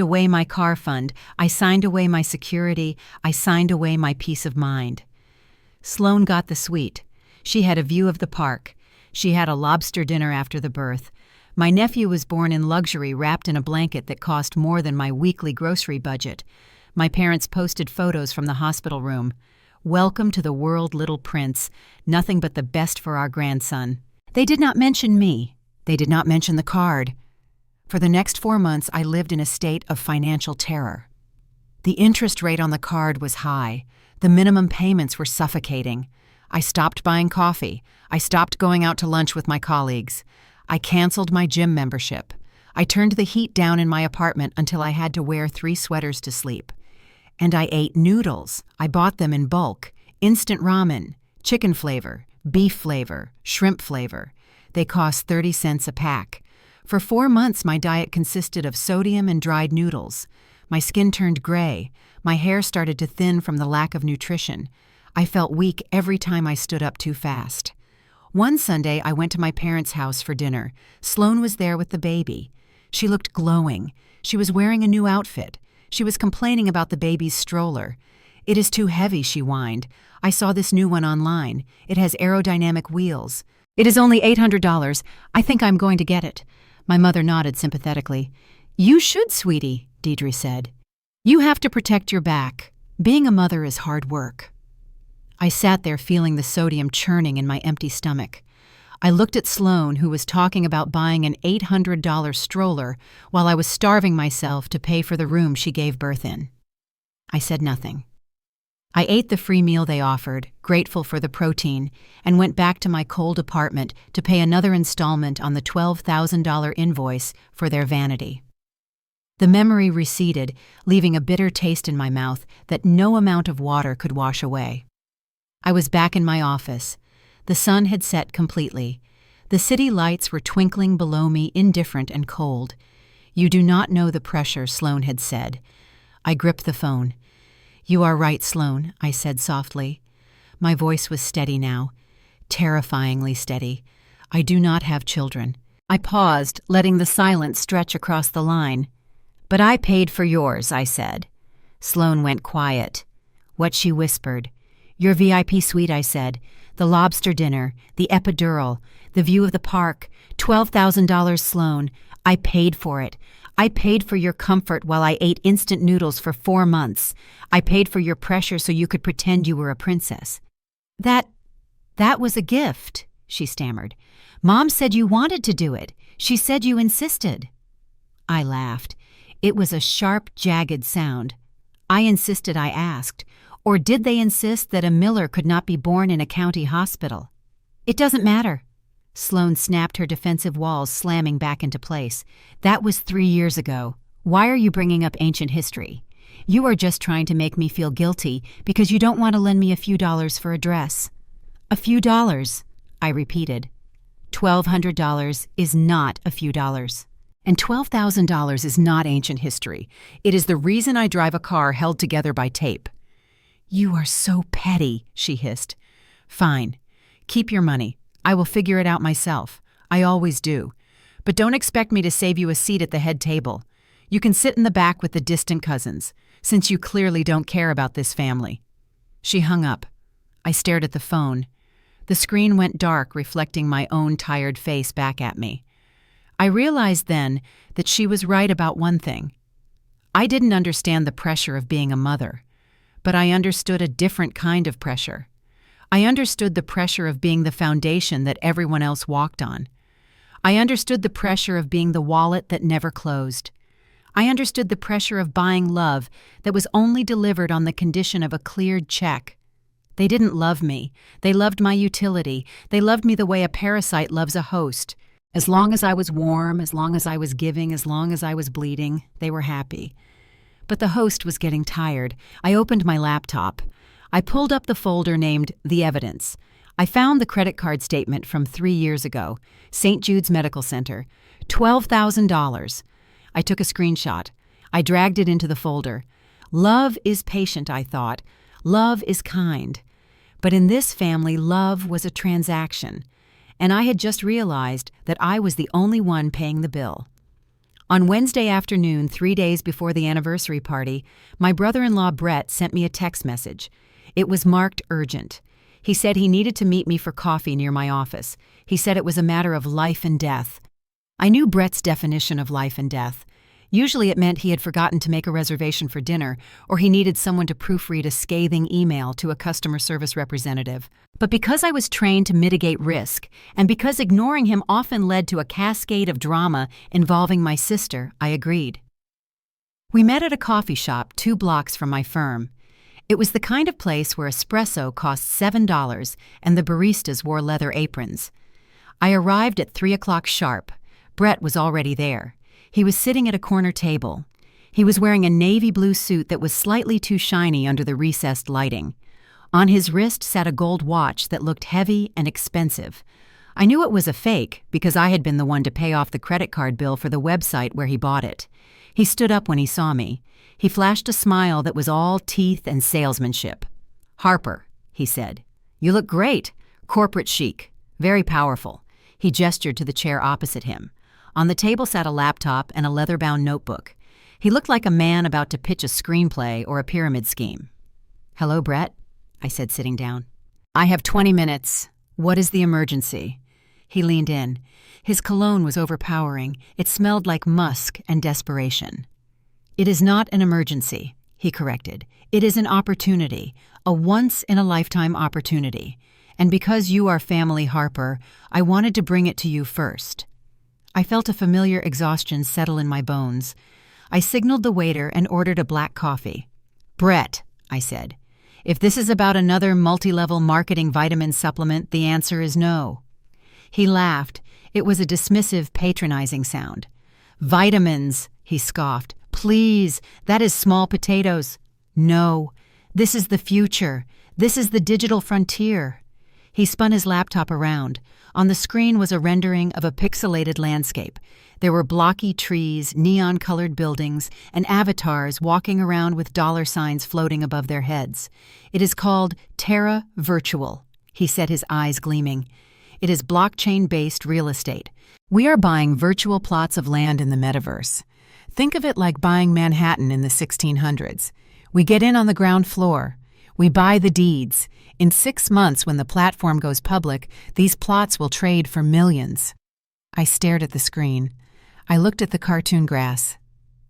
away my car fund. I signed away my security. I signed away my peace of mind. Sloane got the suite. She had a view of the park. She had a lobster dinner after the birth. My nephew was born in luxury, wrapped in a blanket that cost more than my weekly grocery budget. My parents posted photos from the hospital room. "Welcome to the world, little prince. Nothing but the best for our grandson." They did not mention me. They did not mention the card. For the next 4 months, I lived in a state of financial terror. The interest rate on the card was high. The minimum payments were suffocating. I stopped buying coffee. I stopped going out to lunch with my colleagues. I canceled my gym membership. I turned the heat down in my apartment until I had to wear 3 sweaters to sleep. And I ate noodles. I bought them in bulk. Instant ramen, chicken flavor, beef flavor, shrimp flavor. They cost 30 cents a pack. For 4 months, my diet consisted of sodium and dried noodles. My skin turned gray. My hair started to thin from the lack of nutrition. I felt weak every time I stood up too fast. One Sunday, I went to my parents' house for dinner. Sloane was there with the baby. She looked glowing. She was wearing a new outfit. She was complaining about the baby's stroller. "It is too heavy," she whined. "I saw this new one online. It has aerodynamic wheels. It is only $800. I think I'm going to get it." My mother nodded sympathetically. "You should, sweetie," Deidre said. "You have to protect your back. Being a mother is hard work." I sat there feeling the sodium churning in my empty stomach. I looked at Sloane, who was talking about buying an $800 stroller while I was starving myself to pay for the room she gave birth in. I said nothing. I ate the free meal they offered, grateful for the protein, and went back to my cold apartment to pay another installment on the $12,000 invoice for their vanity. The memory receded, leaving a bitter taste in my mouth that no amount of water could wash away. I was back in my office. The sun had set completely. The city lights were twinkling below me, indifferent and cold. "You do not know the pressure," Sloane had said. I gripped the phone. "You are right, Sloane," I said softly. My voice was steady now, terrifyingly steady. "I do not have children." I paused, letting the silence stretch across the line. "But I paid for yours," I said. Sloane went quiet. What she whispered. "Your VIP suite," I said. "The lobster dinner, the epidural, the view of the park, $12,000, Sloane. I paid for it. I paid for your comfort while I ate instant noodles for 4 months. I paid for your pressure so you could pretend you were a princess." That was a gift," she stammered. "Mom said you wanted to do it. She said you insisted." I laughed. It was a sharp, jagged sound. I insisted, I asked. Or did they insist that a Miller could not be born in a county hospital? "It doesn't matter." Sloane snapped her defensive walls, slamming back into place. "That was 3 years ago. Why are you bringing up ancient history? You are just trying to make me feel guilty because you don't want to lend me a few dollars for a dress." "A few dollars," I repeated. $1,200 is not a few dollars. And $12,000 is not ancient history. It is the reason I drive a car held together by tape. "You are so petty," she hissed. "Fine. Keep your money. I will figure it out myself. I always do. But don't expect me to save you a seat at the head table. You can sit in the back with the distant cousins, since you clearly don't care about this family." She hung up. I stared at the phone. The screen went dark, reflecting my own tired face back at me. I realized then that she was right about one thing. I didn't understand the pressure of being a mother, but I understood a different kind of pressure. I understood the pressure of being the foundation that everyone else walked on. I understood the pressure of being the wallet that never closed. I understood the pressure of buying love that was only delivered on the condition of a cleared check. They didn't love me. They loved my utility. They loved me the way a parasite loves a host. As long as I was warm, as long as I was giving, as long as I was bleeding, they were happy. But the host was getting tired. I opened my laptop. I pulled up the folder named The Evidence. I found the credit card statement from 3 years ago. St. Jude's Medical Center. $12,000. I took a screenshot. I dragged it into the folder. Love is patient, I thought. Love is kind. But in this family, love was a transaction. And I had just realized that I was the only one paying the bill. On Wednesday afternoon, 3 days before the anniversary party, my brother-in-law Brett sent me a text message. It was marked urgent. He said he needed to meet me for coffee near my office. He said it was a matter of life and death. I knew Brett's definition of life and death. Usually it meant he had forgotten to make a reservation for dinner, or he needed someone to proofread a scathing email to a customer service representative. But because I was trained to mitigate risk, and because ignoring him often led to a cascade of drama involving my sister, I agreed. We met at a coffee shop 2 blocks from my firm. It was the kind of place where espresso cost $7 and the baristas wore leather aprons. I arrived at 3 o'clock sharp. Brett was already there. He was sitting at a corner table. He was wearing a navy blue suit that was slightly too shiny under the recessed lighting. On his wrist sat a gold watch that looked heavy and expensive. I knew it was a fake because I had been the one to pay off the credit card bill for the website where he bought it. He stood up when he saw me. He flashed a smile that was all teeth and salesmanship. "Harper," he said. "You look great. Corporate chic. Very powerful." He gestured to the chair opposite him. On the table sat a laptop and a leather-bound notebook. He looked like a man about to pitch a screenplay or a pyramid scheme. "Hello, Brett," I said, sitting down. "I have 20 minutes. What is the emergency?" He leaned in. His cologne was overpowering. It smelled like musk and desperation. "It is not an emergency," he corrected. "It is an opportunity, a once-in-a-lifetime opportunity. And because you are family Harper, I wanted to bring it to you first." I felt a familiar exhaustion settle in my bones. I signaled the waiter and ordered a black coffee. "Brett," I said, "if this is about another multi-level marketing vitamin supplement, the answer is no." He laughed. It was a dismissive, patronizing sound. "Vitamins," he scoffed. "Please, that is small potatoes." "No, this is the future. This is the digital frontier." He spun his laptop around. On the screen was a rendering of a pixelated landscape. There were blocky trees, neon-colored buildings, and avatars walking around with dollar signs floating above their heads. "It is called Terra Virtual," he said, his eyes gleaming. "It is blockchain-based real estate. We are buying virtual plots of land in the metaverse. Think of it like buying Manhattan in the 1600s. We get in on the ground floor. We buy the deeds. In 6 months, when the platform goes public, these plots will trade for millions." I stared at the screen. I looked at the cartoon grass.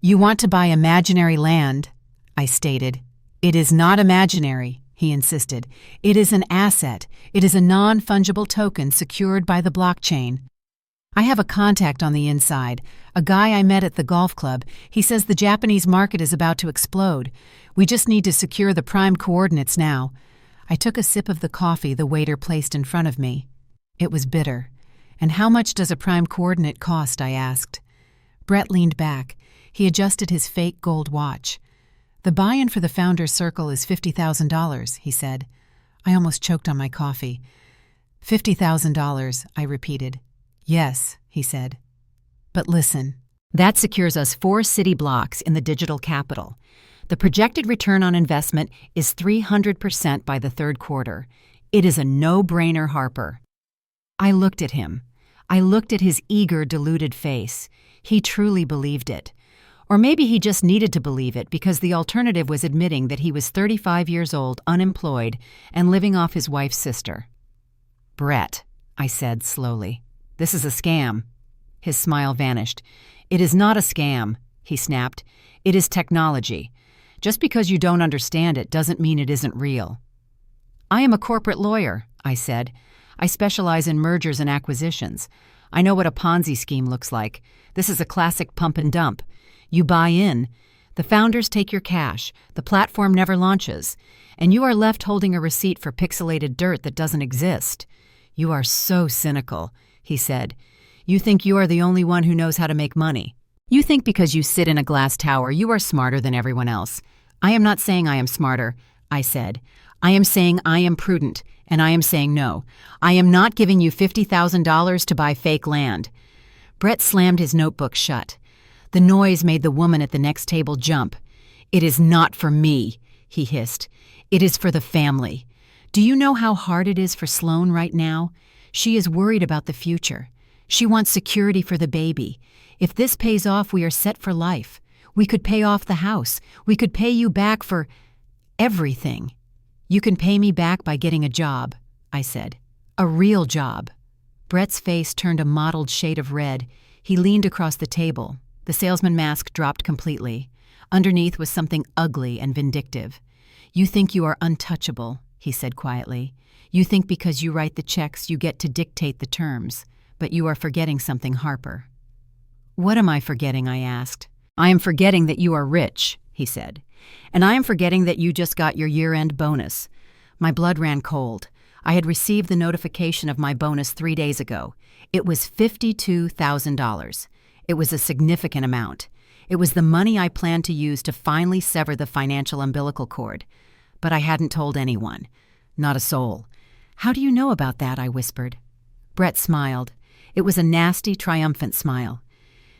"You want to buy imaginary land," I stated. "It is not imaginary," he insisted. "It is an asset. It is a non-fungible token secured by the blockchain. I have a contact on the inside, a guy I met at the golf club. He says the Japanese market is about to explode. We just need to secure the prime coordinates now." I took a sip of the coffee the waiter placed in front of me. It was bitter. "And how much does a prime coordinate cost?" I asked. Brett leaned back. He adjusted his fake gold watch. "The buy-in for the Founders Circle is $50,000, he said. I almost choked on my coffee. $50,000, I repeated. "Yes," he said. "But listen, that secures us 4 city blocks in the digital capital. The projected return on investment is 300% by the 3rd quarter. It is a no-brainer, Harper." I looked at him. I looked at his eager, deluded face. He truly believed it. Or maybe he just needed to believe it because the alternative was admitting that he was 35 years old, unemployed, and living off his wife's sister. "Brett," I said slowly, "this is a scam." His smile vanished. "It is not a scam," he snapped. "It is technology. Just because you don't understand it doesn't mean it isn't real." "I am a corporate lawyer," I said. "I specialize in mergers and acquisitions. I know what a Ponzi scheme looks like. This is a classic pump and dump. You buy in. The founders take your cash. The platform never launches. And you are left holding a receipt for pixelated dirt that doesn't exist." "You are so cynical," he said. "You think you are the only one who knows how to make money. You think because you sit in a glass tower you are smarter than everyone else." "I am not saying I am smarter," I said. "I am saying I am prudent, and I am saying no. I am not giving you $50,000 to buy fake land." Brett slammed his notebook shut. The noise made the woman at the next table jump. "It is not for me," he hissed. "It is for the family. Do you know how hard it is for Sloan right now? She is worried about the future. She wants security for the baby. If this pays off, we are set for life. We could pay off the house. We could pay you back for everything." "You can pay me back by getting a job," I said. "A real job." Brett's face turned a mottled shade of red. He leaned across the table. The salesman mask dropped completely. Underneath was something ugly and vindictive. "You think you are untouchable," he said quietly. "You think because you write the checks you get to dictate the terms. But you are forgetting something, Harper." "What am I forgetting?" I asked. "I am forgetting that you are rich," he said. "And I am forgetting that you just got your year-end bonus." My blood ran cold. I had received the notification of my bonus 3 days ago. It was $52,000. It was a significant amount. It was the money I planned to use to finally sever the financial umbilical cord. But I hadn't told anyone. Not a soul. "How do you know about that?" I whispered. Brett smiled. It was a nasty, triumphant smile.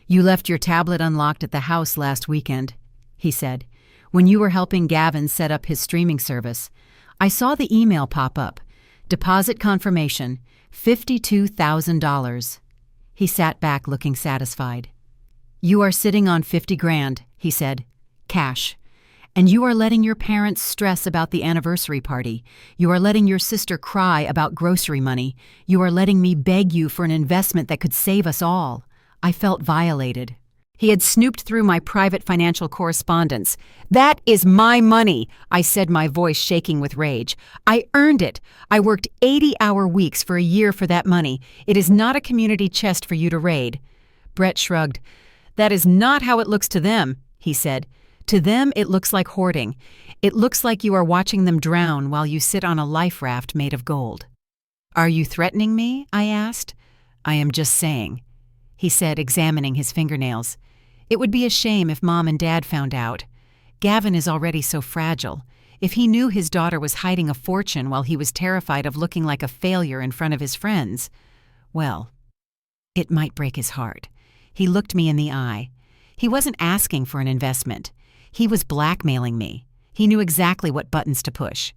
"You left your tablet unlocked at the house last weekend," he said, "when you were helping Gavin set up his streaming service. I saw the email pop up. Deposit confirmation, $52,000. He sat back looking satisfied. "You are sitting on 50 grand, he said. "Cash. And you are letting your parents stress about the anniversary party. You are letting your sister cry about grocery money. You are letting me beg you for an investment that could save us all." I felt violated. He had snooped through my private financial correspondence. "That is my money," I said, my voice shaking with rage. "I earned it. I worked 80-hour weeks for a year for that money. It is not a community chest for you to raid." Brett shrugged. "That is not how it looks to them," he said. "To them, it looks like hoarding. It looks like you are watching them drown while you sit on a life raft made of gold." "Are you threatening me?" I asked. "I am just saying," he said, examining his fingernails. "It would be a shame if Mom and Dad found out. Gavin is already so fragile. If he knew his daughter was hiding a fortune while he was terrified of looking like a failure in front of his friends, well, it might break his heart." He looked me in the eye. He wasn't asking for an investment. He was blackmailing me. He knew exactly what buttons to push.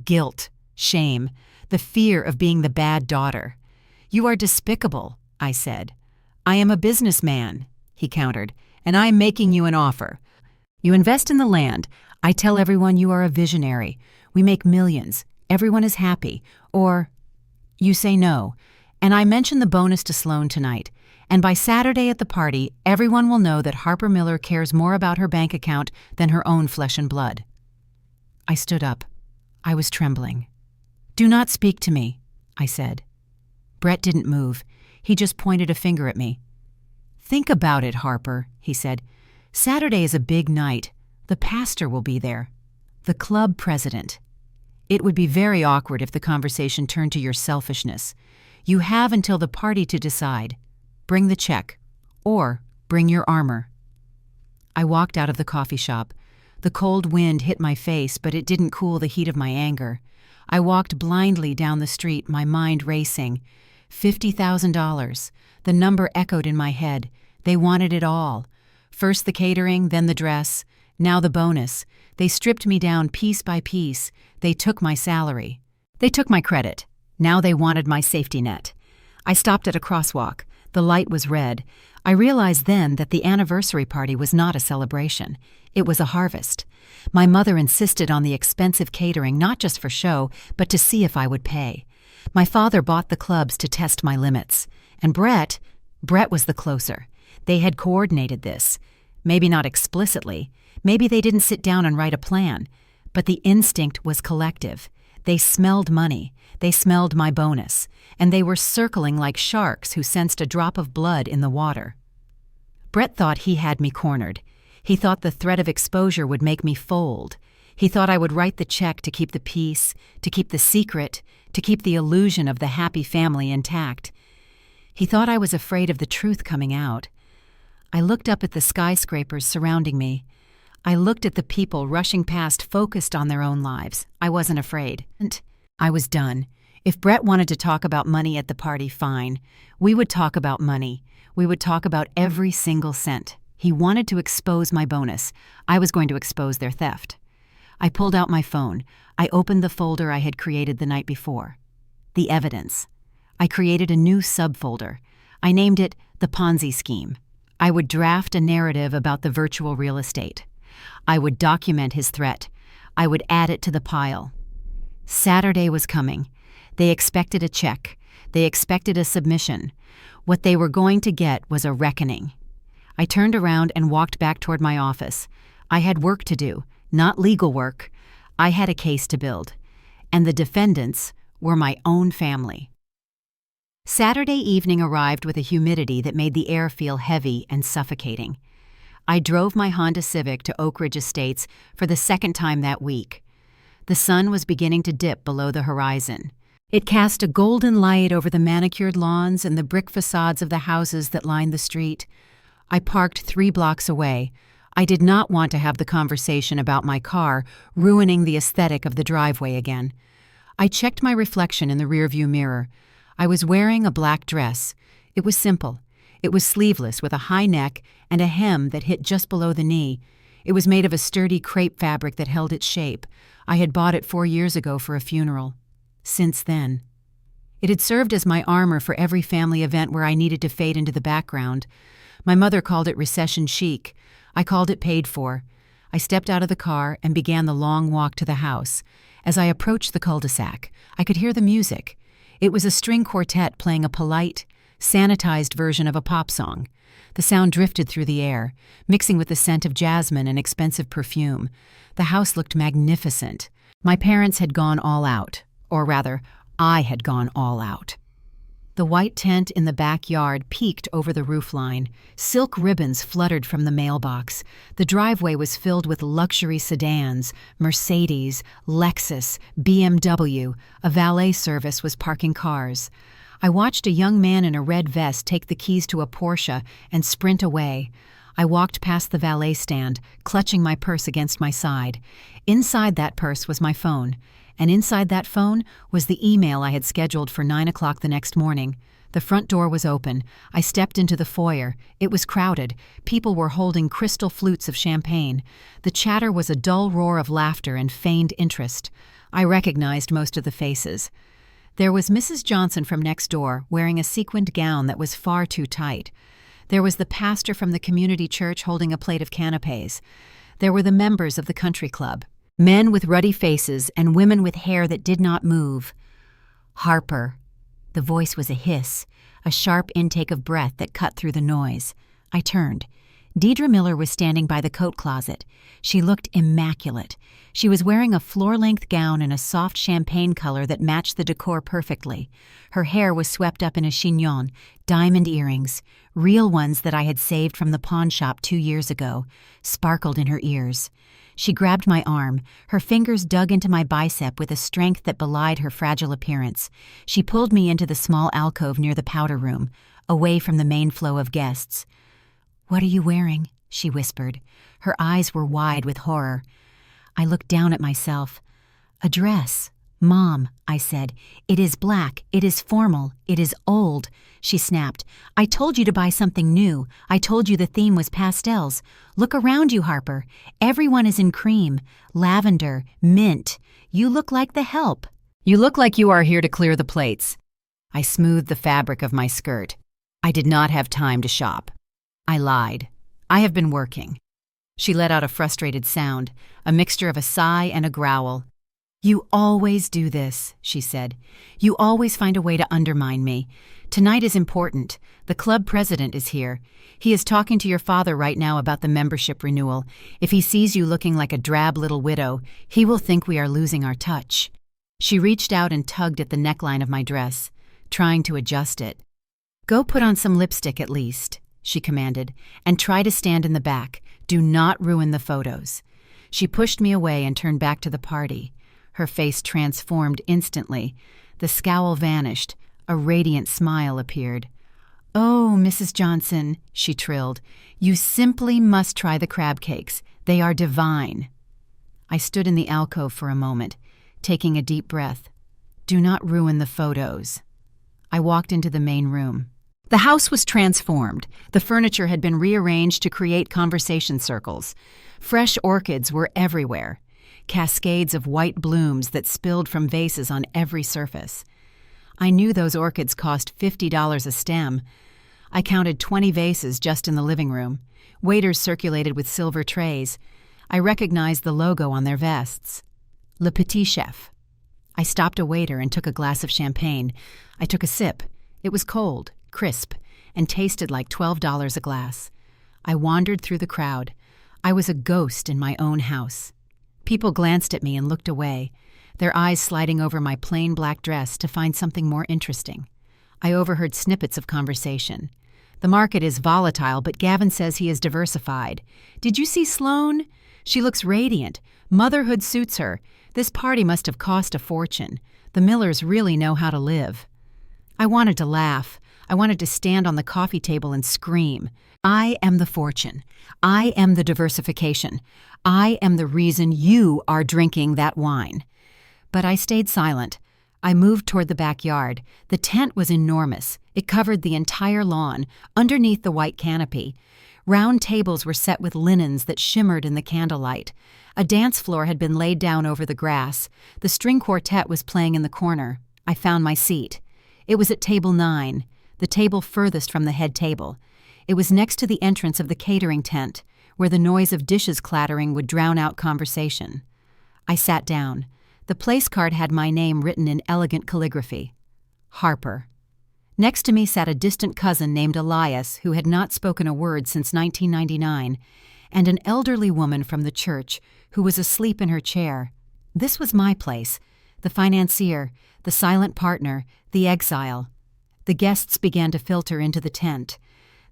Guilt, shame, the fear of being the bad daughter. "You are despicable," I said. "I am a businessman," he countered, "and I am making you an offer. You invest in the land. I tell everyone you are a visionary. We make millions. Everyone is happy. Or you say no, and I mention the bonus to Sloan tonight. And by Saturday at the party, everyone will know that Harper Miller cares more about her bank account than her own flesh and blood." I stood up. I was trembling. "Do not speak to me," I said. Brett didn't move. He just pointed a finger at me. "Think about it, Harper," he said. "Saturday is a big night. The pastor will be there. The club president. It would be very awkward if the conversation turned to your selfishness. You have until the party to decide. Bring the check, or bring your armor." I walked out of the coffee shop. The cold wind hit my face, but it didn't cool the heat of my anger. I walked blindly down the street, my mind racing. $50,000. The number echoed in my head. They wanted it all. First the catering, then the dress, now the bonus. They stripped me down piece by piece. They took my salary. They took my credit. Now they wanted my safety net. I stopped at a crosswalk. The light was red. I realized then that the anniversary party was not a celebration. It was a harvest. My mother insisted on the expensive catering not just for show, but to see if I would pay. My father bought the clubs to test my limits. And Brett was the closer. They had coordinated this. Maybe not explicitly. Maybe they didn't sit down and write a plan. But the instinct was collective. They smelled money. They smelled my bonus. And they were circling like sharks who sensed a drop of blood in the water. Brett thought he had me cornered. He thought the threat of exposure would make me fold. He thought I would write the check to keep the peace, to keep the secret, to keep the illusion of the happy family intact. He thought I was afraid of the truth coming out. I looked up at the skyscrapers surrounding me. I looked at the people rushing past focused on their own lives. I wasn't afraid. I was done. If Brett wanted to talk about money at the party, fine. We would talk about money. We would talk about every single cent. He wanted to expose my bonus. I was going to expose their theft. I pulled out my phone. I opened the folder I had created the night before. The evidence. I created a new subfolder. I named it The Ponzi Scheme. I would draft a narrative about the virtual real estate. I would document his threat. I would add it to the pile. Saturday was coming. They expected a check. They expected a submission. What they were going to get was a reckoning. I turned around and walked back toward my office. I had work to do, not legal work. I had a case to build. And the defendants were my own family. Saturday evening arrived with a humidity that made the air feel heavy and suffocating. I drove my Honda Civic to Oak Ridge Estates for the second time that week. The sun was beginning to dip below the horizon. It cast a golden light over the manicured lawns and the brick facades of the houses that lined the street. I parked 3 blocks away. I did not want to have the conversation about my car ruining the aesthetic of the driveway again. I checked my reflection in the rearview mirror. I was wearing a black dress. It was simple. It was sleeveless with a high neck and a hem that hit just below the knee. It was made of a sturdy crepe fabric that held its shape. I had bought it 4 years ago for a funeral. Since then. It had served as my armor for every family event where I needed to fade into the background. My mother called it recession chic. I called it paid for. I stepped out of the car and began the long walk to the house. As I approached the cul-de-sac, I could hear the music. It was a string quartet playing a polite, sanitized version of a pop song. The sound drifted through the air, mixing with the scent of jasmine and expensive perfume. The house looked magnificent. My parents had gone all out. Or rather, I had gone all out. The white tent in the backyard peeked over the roofline. Silk ribbons fluttered from the mailbox. The driveway was filled with luxury sedans, Mercedes, Lexus, BMW. A valet service was parking cars. I watched a young man in a red vest take the keys to a Porsche and sprint away. I walked past the valet stand, clutching my purse against my side. Inside that purse was my phone. And inside that phone was the email I had scheduled for 9 o'clock the next morning. The front door was open. I stepped into the foyer. It was crowded. People were holding crystal flutes of champagne. The chatter was a dull roar of laughter and feigned interest. I recognized most of the faces. There was Mrs. Johnson from next door, wearing a sequined gown that was far too tight. There was the pastor from the community church holding a plate of canapés. There were the members of the country club. Men with ruddy faces and women with hair that did not move. Harper. The voice was a hiss, a sharp intake of breath that cut through the noise. I turned. Deidre Miller was standing by the coat closet. She looked immaculate. She was wearing a floor-length gown in a soft champagne color that matched the decor perfectly. Her hair was swept up in a chignon, diamond earrings, real ones that I had saved from the pawn shop 2 years ago, sparkled in her ears. She grabbed my arm. Her fingers dug into my bicep with a strength that belied her fragile appearance. She pulled me into the small alcove near the powder room, away from the main flow of guests. "What are you wearing?" she whispered. Her eyes were wide with horror. I looked down at myself. "A dress. Mom," I said. "It is black. It is formal. It is old." She snapped. "I told you to buy something new. I told you the theme was pastels. Look around you, Harper. Everyone is in cream, lavender, mint. You look like the help. You look like you are here to clear the plates." I smoothed the fabric of my skirt. I did not have time to shop. I lied. I have been working. She let out a frustrated sound, a mixture of a sigh and a growl. You always do this, she said. You always find a way to undermine me. Tonight is important. The club president is here. He is talking to your father right now about the membership renewal. If he sees you looking like a drab little widow, he will think we are losing our touch. She reached out and tugged at the neckline of my dress, trying to adjust it. Go put on some lipstick at least, she commanded, and try to stand in the back. Do not ruin the photos. She pushed me away and turned back to the party. Her face transformed instantly. The scowl vanished. A radiant smile appeared. Oh, Mrs. Johnson, she trilled, you simply must try the crab cakes. They are divine. I stood in the alcove for a moment, taking a deep breath. Do not ruin the photos. I walked into the main room. The house was transformed. The furniture had been rearranged to create conversation circles. Fresh orchids were everywhere, cascades of white blooms that spilled from vases on every surface. I knew those orchids cost $50 a stem. I counted 20 vases just in the living room. Waiters circulated with silver trays. I recognized the logo on their vests. Le Petit Chef. I stopped a waiter and took a glass of champagne. I took a sip. It was cold, crisp, and tasted like $12 a glass. I wandered through the crowd. I was a ghost in my own house. People glanced at me and looked away, their eyes sliding over my plain black dress to find something more interesting. I overheard snippets of conversation. The market is volatile, but Gavin says he is diversified. Did you see Sloane? She looks radiant. Motherhood suits her. This party must have cost a fortune. The Millers really know how to live. I wanted to laugh. I wanted to stand on the coffee table and scream. I am the fortune. I am the diversification. I am the reason you are drinking that wine. But I stayed silent. I moved toward the backyard. The tent was enormous. It covered the entire lawn, underneath the white canopy. Round tables were set with linens that shimmered in the candlelight. A dance floor had been laid down over the grass. The string quartet was playing in the corner. I found my seat. It was at table 9, the table furthest from the head table. It was next to the entrance of the catering tent, where the noise of dishes clattering would drown out conversation. I sat down. The place card had my name written in elegant calligraphy. Harper. Next to me sat a distant cousin named Elias, who had not spoken a word since 1999, and an elderly woman from the church who was asleep in her chair. This was my place, the financier, the silent partner, the exile. The guests began to filter into the tent.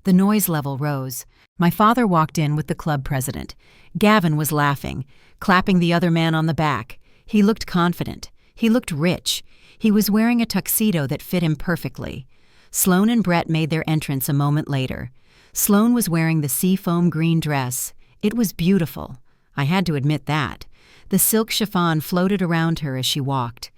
The noise level rose. My father walked in with the club president. Gavin was laughing, clapping the other man on the back. He looked confident. He looked rich. He was wearing a tuxedo that fit him perfectly. Sloane and Brett made their entrance a moment later. Sloane was wearing the seafoam green dress. It was beautiful. I had to admit that. The silk chiffon floated around her as she walked.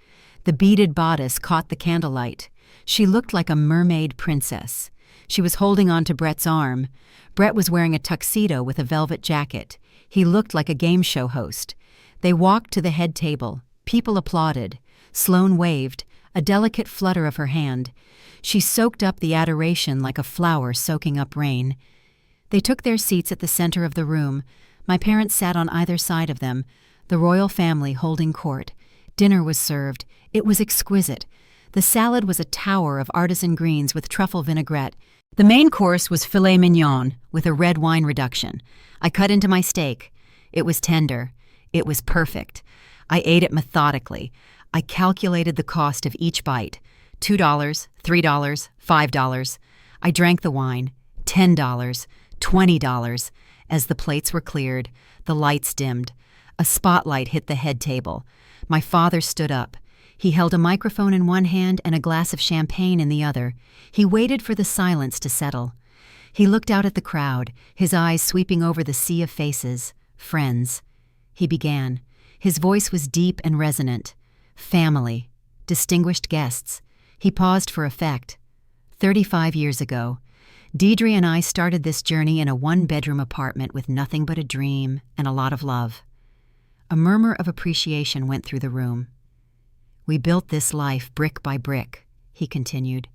The beaded bodice caught the candlelight. She looked like a mermaid princess. She was holding on to Brett's arm. Brett was wearing a tuxedo with a velvet jacket. He looked like a game show host. They walked to the head table. People applauded. Sloane waved, a delicate flutter of her hand. She soaked up the adoration like a flower soaking up rain. They took their seats at the center of the room. My parents sat on either side of them, the royal family holding court. Dinner was served. It was exquisite. The salad was a tower of artisan greens with truffle vinaigrette. The main course was filet mignon with a red wine reduction. I cut into my steak. It was tender. It was perfect. I ate it methodically. I calculated the cost of each bite. $2, $3, $5. I drank the wine. $10, $20. As the plates were cleared, the lights dimmed. A spotlight hit the head table. My father stood up. He held a microphone in one hand and a glass of champagne in the other. He waited for the silence to settle. He looked out at the crowd, his eyes sweeping over the sea of faces. Friends. He began. His voice was deep and resonant. Family. Distinguished guests. He paused for effect. 35 years ago, Deidre and I started this journey in a one-bedroom apartment with nothing but a dream and a lot of love. A murmur of appreciation went through the room. We built this life brick by brick, he continued.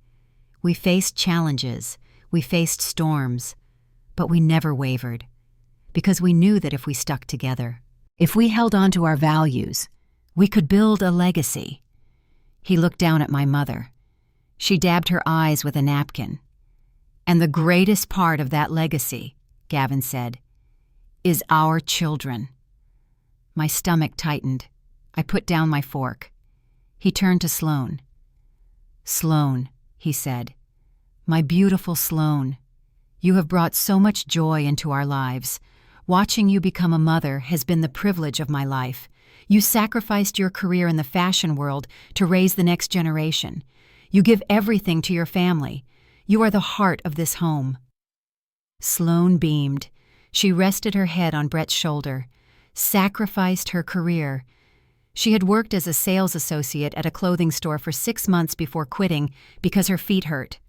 We faced challenges, we faced storms, but we never wavered, because we knew that if we stuck together, if we held on to our values, we could build a legacy. He looked down at my mother. She dabbed her eyes with a napkin. And the greatest part of that legacy, Gavin said, is our children. My stomach tightened. I put down my fork. He turned to Sloane. Sloane, he said, my beautiful Sloane, you have brought so much joy into our lives. Watching you become a mother has been the privilege of my life. You sacrificed your career in the fashion world to raise the next generation. You give everything to your family. You are the heart of this home. Sloane beamed. She rested her head on Brett's shoulder. Sacrificed her career. She had worked as a sales associate at a clothing store for 6 months before quitting because her feet hurt.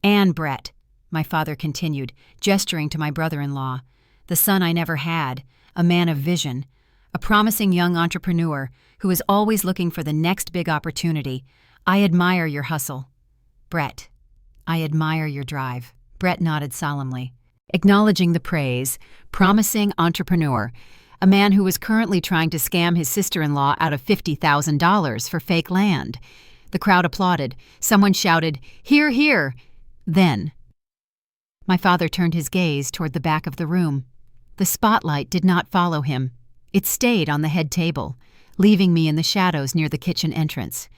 And Brett, my father continued, gesturing to my brother-in-law, the son I never had, a man of vision, a promising young entrepreneur who is always looking for the next big opportunity. I admire your hustle. Brett, I admire your drive. Brett nodded solemnly, acknowledging the praise. Promising entrepreneur, a man who was currently trying to scam his sister-in-law out of $50,000 for fake land. The crowd applauded. Someone shouted, "Hear, hear!" Then, my father turned his gaze toward the back of the room. The spotlight did not follow him. It stayed on the head table, leaving me in the shadows near the kitchen entrance.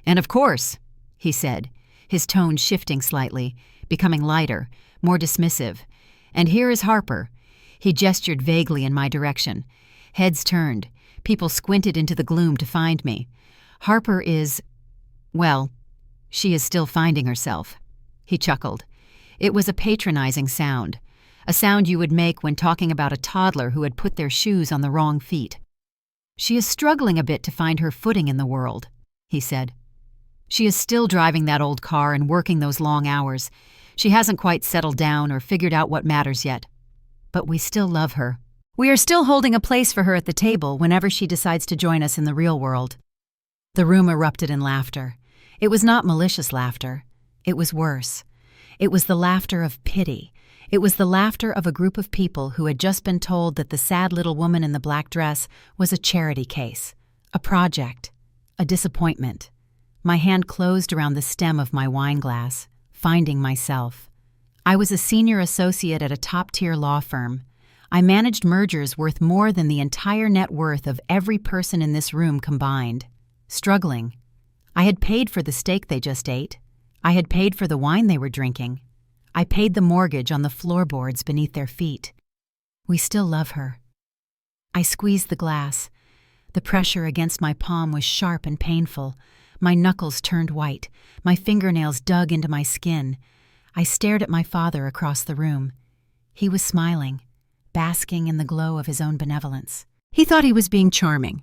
"And of course," he said, his tone shifting slightly, becoming lighter, more dismissive. "And here is Harper." He gestured vaguely in my direction. Heads turned. People squinted into the gloom to find me. "Harper is, well, she is still finding herself." He chuckled. It was a patronizing sound, a sound you would make when talking about a toddler who had put their shoes on the wrong feet. "She is struggling a bit to find her footing in the world," he said. "She is still driving that old car and working those long hours. She hasn't quite settled down or figured out what matters yet. But we still love her. We are still holding a place for her at the table whenever she decides to join us in the real world." The room erupted in laughter. It was not malicious laughter. It was worse. It was the laughter of pity. It was the laughter of a group of people who had just been told that the sad little woman in the black dress was a charity case, a project, a disappointment. My hand closed around the stem of my wine glass, finding myself. I was a senior associate at a top-tier law firm. I managed mergers worth more than the entire net worth of every person in this room combined. Struggling. I had paid for the steak they just ate. I had paid for the wine they were drinking. I paid the mortgage on the floorboards beneath their feet. We still love her. I squeezed the glass. The pressure against my palm was sharp and painful. My knuckles turned white. My fingernails dug into my skin. I stared at my father across the room. He was smiling, basking in the glow of his own benevolence. He thought he was being charming.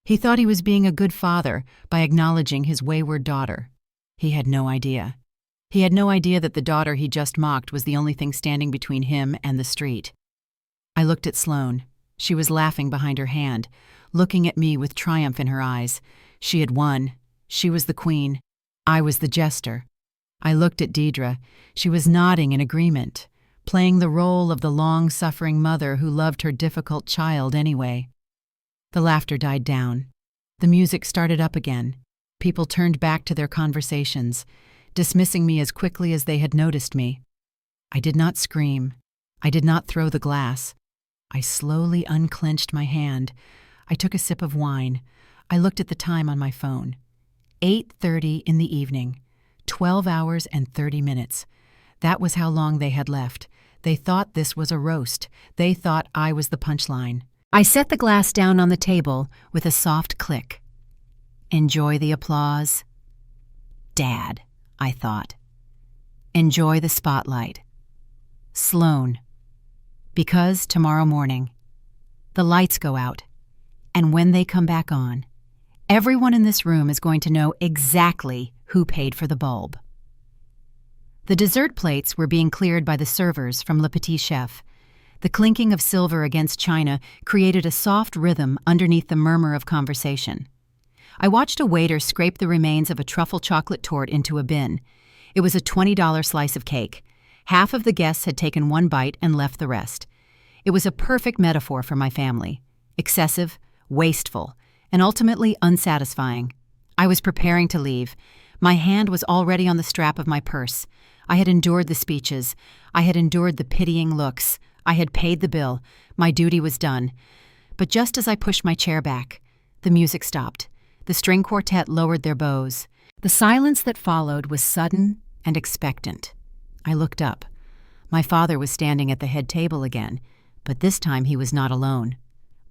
He thought he was being a good father by acknowledging his wayward daughter. He had no idea. He had no idea that the daughter he just mocked was the only thing standing between him and the street. I looked at Sloane. She was laughing behind her hand, looking at me with triumph in her eyes. She had won. She was the queen. I was the jester. I looked at Deidre. She was nodding in agreement, playing the role of the long-suffering mother who loved her difficult child anyway. The laughter died down. The music started up again. People turned back to their conversations, dismissing me as quickly as they had noticed me. I did not scream. I did not throw the glass. I slowly unclenched my hand. I took a sip of wine. I looked at the time on my phone. 8:30 in the evening. 12 hours and 30 minutes. That was how long they had left. They thought this was a roast. They thought I was the punchline. I set the glass down on the table with a soft click. Enjoy the applause? Dad, I thought. Enjoy the spotlight. Sloane. Because tomorrow morning, the lights go out, and when they come back on, everyone in this room is going to know exactly who paid for the bulb. The dessert plates were being cleared by the servers from Le Petit Chef. The clinking of silver against china created a soft rhythm underneath the murmur of conversation. I watched a waiter scrape the remains of a truffle chocolate torte into a bin. It was a $20 slice of cake. Half of the guests had taken one bite and left the rest. It was a perfect metaphor for my family. Excessive, wasteful, and ultimately unsatisfying. I was preparing to leave. My hand was already on the strap of my purse. I had endured the speeches. I had endured the pitying looks. I had paid the bill. My duty was done. But just as I pushed my chair back, the music stopped. The string quartet lowered their bows. The silence that followed was sudden and expectant. I looked up. My father was standing at the head table again, but this time he was not alone.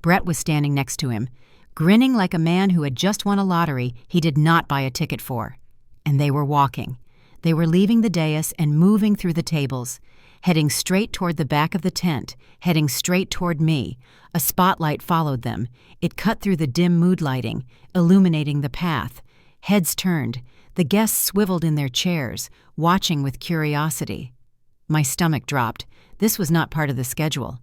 Brett was standing next to him, grinning like a man who had just won a lottery he did not buy a ticket for. And they were walking. They were leaving the dais and moving through the tables, heading straight toward the back of the tent, heading straight toward me. A spotlight followed them. It cut through the dim mood lighting, illuminating the path. Heads turned. The guests swiveled in their chairs, watching with curiosity. My stomach dropped. This was not part of the schedule.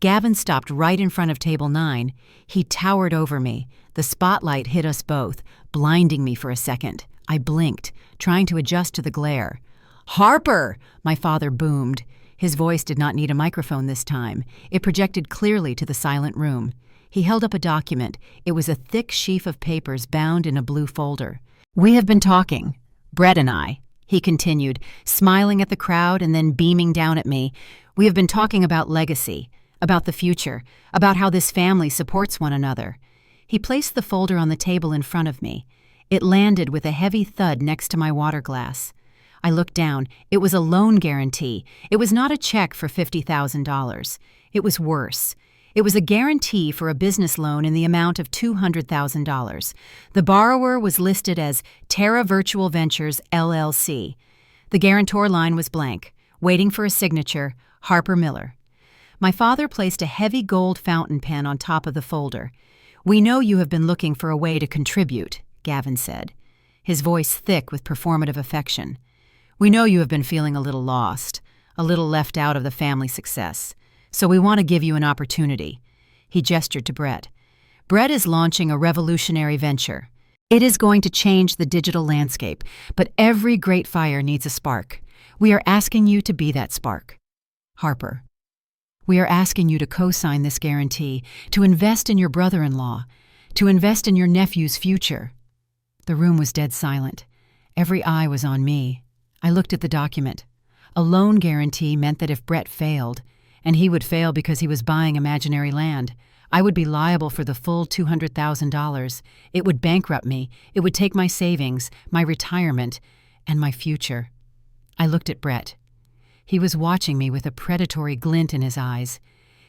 Gavin stopped right in front of table 9. He towered over me. The spotlight hit us both, blinding me for a second. I blinked, trying to adjust to the glare. "Harper!" my father boomed. His voice did not need a microphone this time. It projected clearly to the silent room. He held up a document. It was a thick sheaf of papers bound in a blue folder. "We have been talking, Brett and I," he continued, smiling at the crowd and then beaming down at me. "We have been talking about legacy, about the future, about how this family supports one another." He placed the folder on the table in front of me. It landed with a heavy thud next to my water glass. I looked down. It was a loan guarantee. It was not a check for $50,000. It was worse. It was a guarantee for a business loan in the amount of $200,000. The borrower was listed as Terra Virtual Ventures, LLC. The guarantor line was blank, waiting for a signature, Harper Miller. My father placed a heavy gold fountain pen on top of the folder. "We know you have been looking for a way to contribute," Gavin said, his voice thick with performative affection. "We know you have been feeling a little lost, a little left out of the family success. So we want to give you an opportunity." He gestured to Brett. "Brett is launching a revolutionary venture. It is going to change the digital landscape, but every great fire needs a spark. We are asking you to be that spark. Harper, we are asking you to co-sign this guarantee, to invest in your brother-in-law, to invest in your nephew's future." The room was dead silent. Every eye was on me. I looked at the document. A loan guarantee meant that if Brett failed, and he would fail because he was buying imaginary land, I would be liable for the full $200,000. It would bankrupt me. It would take my savings, my retirement, and my future. I looked at Brett. He was watching me with a predatory glint in his eyes.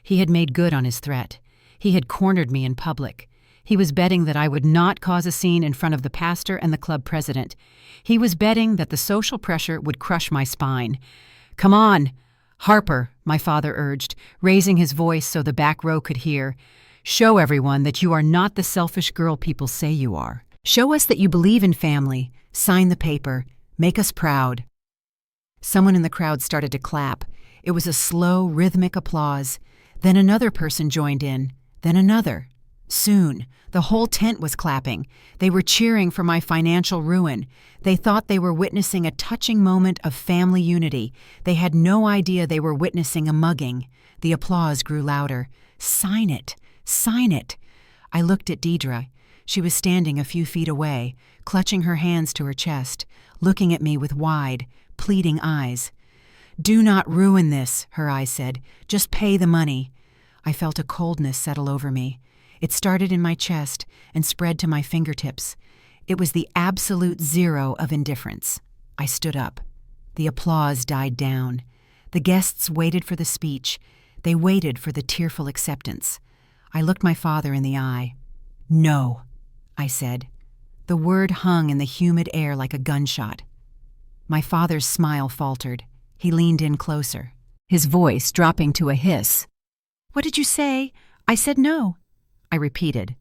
He had made good on his threat. He had cornered me in public. He was betting that I would not cause a scene in front of the pastor and the club president. He was betting that the social pressure would crush my spine. "Come on, Harper," my father urged, raising his voice so the back row could hear. "Show everyone that you are not the selfish girl people say you are. Show us that you believe in family. Sign the paper. Make us proud." Someone in the crowd started to clap. It was a slow, rhythmic applause. Then another person joined in. Then another. Soon, the whole tent was clapping. They were cheering for my financial ruin. They thought they were witnessing a touching moment of family unity. They had no idea they were witnessing a mugging. The applause grew louder. "Sign it! Sign it!" I looked at Deidre. She was standing a few feet away, clutching her hands to her chest, looking at me with wide, pleading eyes. "Do not ruin this," her eyes said. "Just pay the money." I felt a coldness settle over me. It started in my chest and spread to my fingertips. It was the absolute zero of indifference. I stood up. The applause died down. The guests waited for the speech. They waited for the tearful acceptance. I looked my father in the eye. "No," I said. The word hung in the humid air like a gunshot. My father's smile faltered. He leaned in closer, his voice dropping to a hiss. "What did you say?" "I said no," I repeated.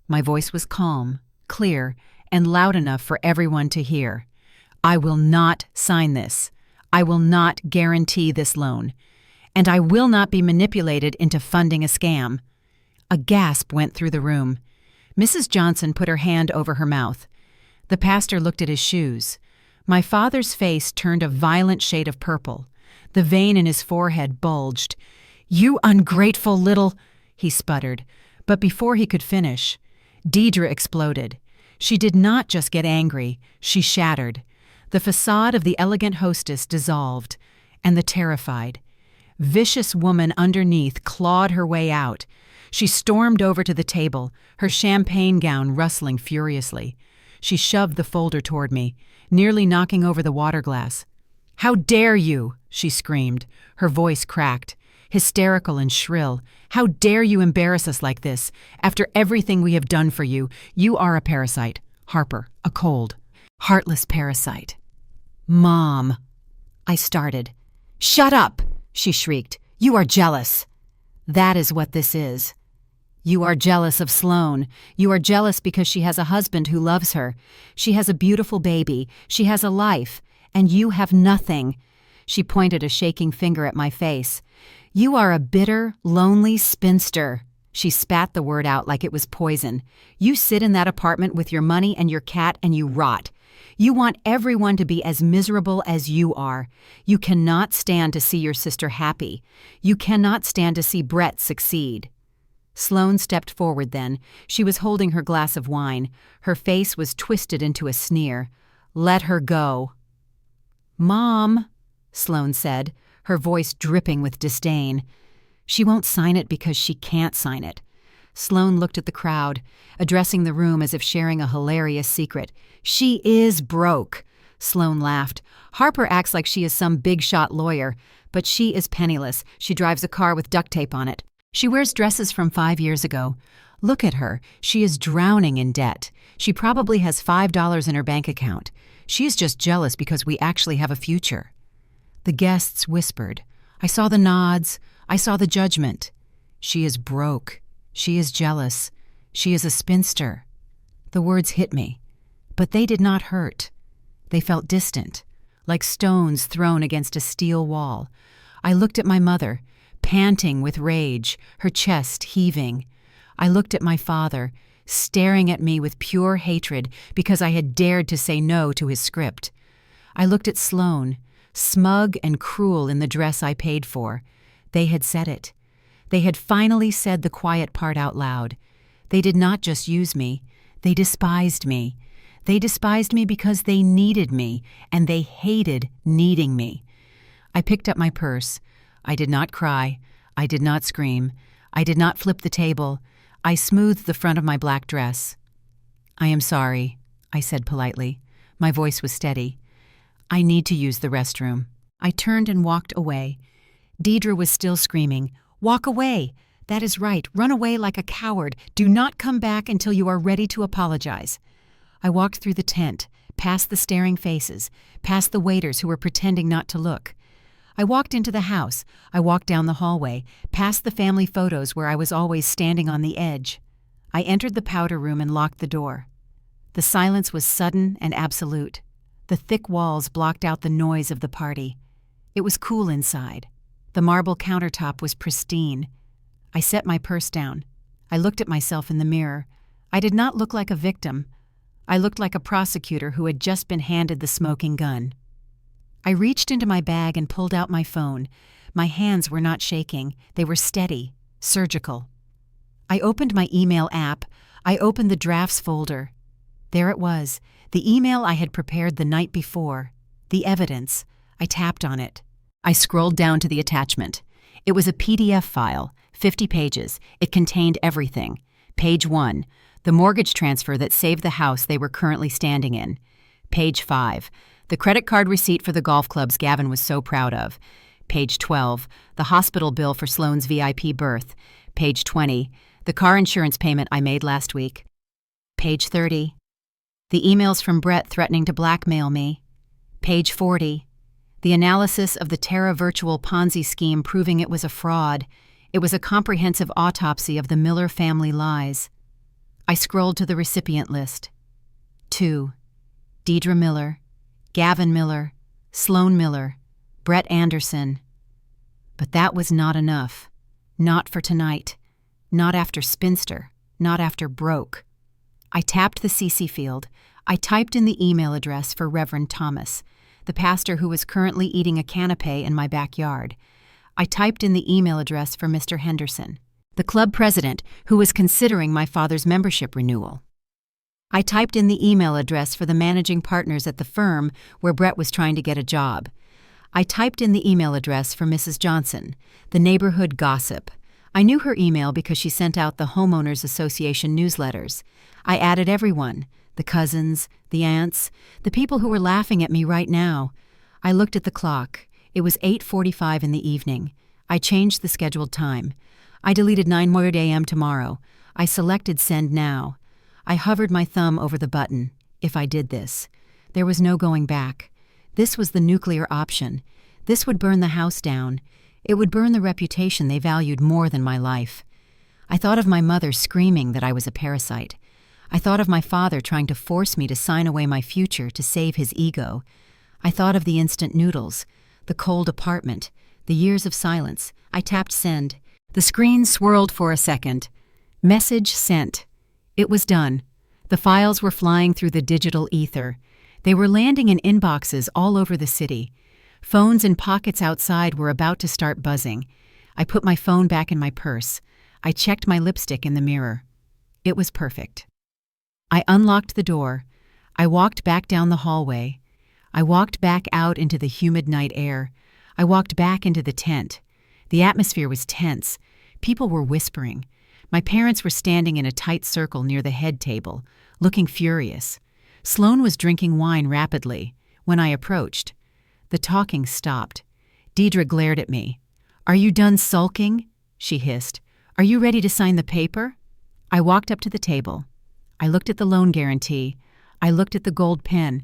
My voice was calm, clear, and loud enough for everyone to hear. "I will not sign this. I will not guarantee this loan. And I will not be manipulated into funding a scam." A gasp went through the room. Mrs. Johnson put her hand over her mouth. The pastor looked at his shoes. My father's face turned a violent shade of purple. The vein in his forehead bulged. "You ungrateful little—" he sputtered. But before he could finish, Deidre exploded. She did not just get angry, she shattered. The facade of the elegant hostess dissolved, and the terrified, vicious woman underneath clawed her way out. She stormed over to the table, her champagne gown rustling furiously. She shoved the folder toward me, nearly knocking over the water glass. "How dare you!" she screamed. Her voice cracked, hysterical and shrill. "How dare you embarrass us like this? After everything we have done for you, you are a parasite. Harper, a cold, heartless parasite." "Mom," I started. "Shut up!" she shrieked. "You are jealous." "That is what this is. You are jealous of Sloan. You are jealous because she has a husband who loves her. She has a beautiful baby. She has a life. And you have nothing." She pointed a shaking finger at my face. "You are a bitter, lonely spinster." She spat the word out like it was poison. "You sit in that apartment with your money and your cat and you rot. You want everyone to be as miserable as you are. You cannot stand to see your sister happy. You cannot stand to see Brett succeed." Sloan stepped forward then. She was holding her glass of wine. Her face was twisted into a sneer. "Let her go." "Mom," Sloan said, her voice dripping with disdain. "She won't sign it because she can't sign it." Sloan looked at the crowd, addressing the room as if sharing a hilarious secret. "She is broke." Sloan laughed. "Harper acts like she is some big-shot lawyer, but she is penniless. She drives a car with duct tape on it. She wears dresses from 5 years ago. Look at her. She is drowning in debt. She probably has $5 in her bank account. She is just jealous because we actually have a future." The guests whispered. I saw the nods. I saw the judgment. "She is broke. She is jealous. She is a spinster." The words hit me, but they did not hurt. They felt distant, like stones thrown against a steel wall. I looked at my mother, panting with rage, her chest heaving. I looked at my father, staring at me with pure hatred because I had dared to say no to his script. I looked at Sloan, smug and cruel in the dress I paid for. They had said it. They had finally said the quiet part out loud. They did not just use me. They despised me. They despised me because they needed me, and they hated needing me. I picked up my purse. I did not cry. I did not scream. I did not flip the table. I smoothed the front of my black dress. "I am sorry," I said politely. My voice was steady. "I need to use the restroom." I turned and walked away. Deidre was still screaming, "Walk away! That is right. Run away like a coward. Do not come back until you are ready to apologize." I walked through the tent, past the staring faces, past the waiters who were pretending not to look. I walked into the house. I walked down the hallway, past the family photos where I was always standing on the edge. I entered the powder room and locked the door. The silence was sudden and absolute. The thick walls blocked out the noise of the party. It was cool inside. The marble countertop was pristine. I set my purse down. I looked at myself in the mirror. I did not look like a victim. I looked like a prosecutor who had just been handed the smoking gun. I reached into my bag and pulled out my phone. My hands were not shaking. They were steady, surgical. I opened my email app. I opened the drafts folder. There it was, the email I had prepared the night before. The evidence. I tapped on it. I scrolled down to the attachment. It was a PDF file, 50 pages. It contained everything. Page 1, the mortgage transfer that saved the house they were currently standing in. Page 5, the credit card receipt for the golf clubs Gavin was so proud of. Page 12, the hospital bill for Sloane's VIP birth. Page 20, the car insurance payment I made last week. Page 30, the emails from Brett threatening to blackmail me. Page 40, the analysis of the Terra virtual Ponzi scheme proving it was a fraud. It was a comprehensive autopsy of the Miller family lies. I scrolled to the recipient list. 2. Deidre Miller, Gavin Miller, Sloan Miller, Brett Anderson. But that was not enough. Not for tonight. Not after Spinster. Not after Broke. I tapped the CC field. I typed in the email address for Reverend Thomas, the pastor who was currently eating a canapé in my backyard. I typed in the email address for Mr. Henderson, the club president who was considering my father's membership renewal. I typed in the email address for the managing partners at the firm where Brett was trying to get a job. I typed in the email address for Mrs. Johnson, the neighborhood gossip. I knew her email because she sent out the Homeowners Association newsletters. I added everyone, the cousins, the aunts, the people who were laughing at me right now. I looked at the clock. It was 8:45 in the evening. I changed the scheduled time. I deleted 9 more a.m. tomorrow. I selected Send Now. I hovered my thumb over the button. If I did this, there was no going back. This was the nuclear option. This would burn the house down. It would burn the reputation they valued more than my life. I thought of my mother screaming that I was a parasite. I thought of my father trying to force me to sign away my future to save his ego. I thought of the instant noodles, the cold apartment, the years of silence. I tapped send. The screen swirled for a second. Message sent. It was done. The files were flying through the digital ether. They were landing in inboxes all over the city. Phones in pockets outside were about to start buzzing. I put my phone back in my purse. I checked my lipstick in the mirror. It was perfect. I unlocked the door. I walked back down the hallway. I walked back out into the humid night air. I walked back into the tent. The atmosphere was tense. People were whispering. My parents were standing in a tight circle near the head table, looking furious. Sloane was drinking wine rapidly. When I approached, the talking stopped. Deidre glared at me. "Are you done sulking?" she hissed. "Are you ready to sign the paper?" I walked up to the table. I looked at the loan guarantee. I looked at the gold pen.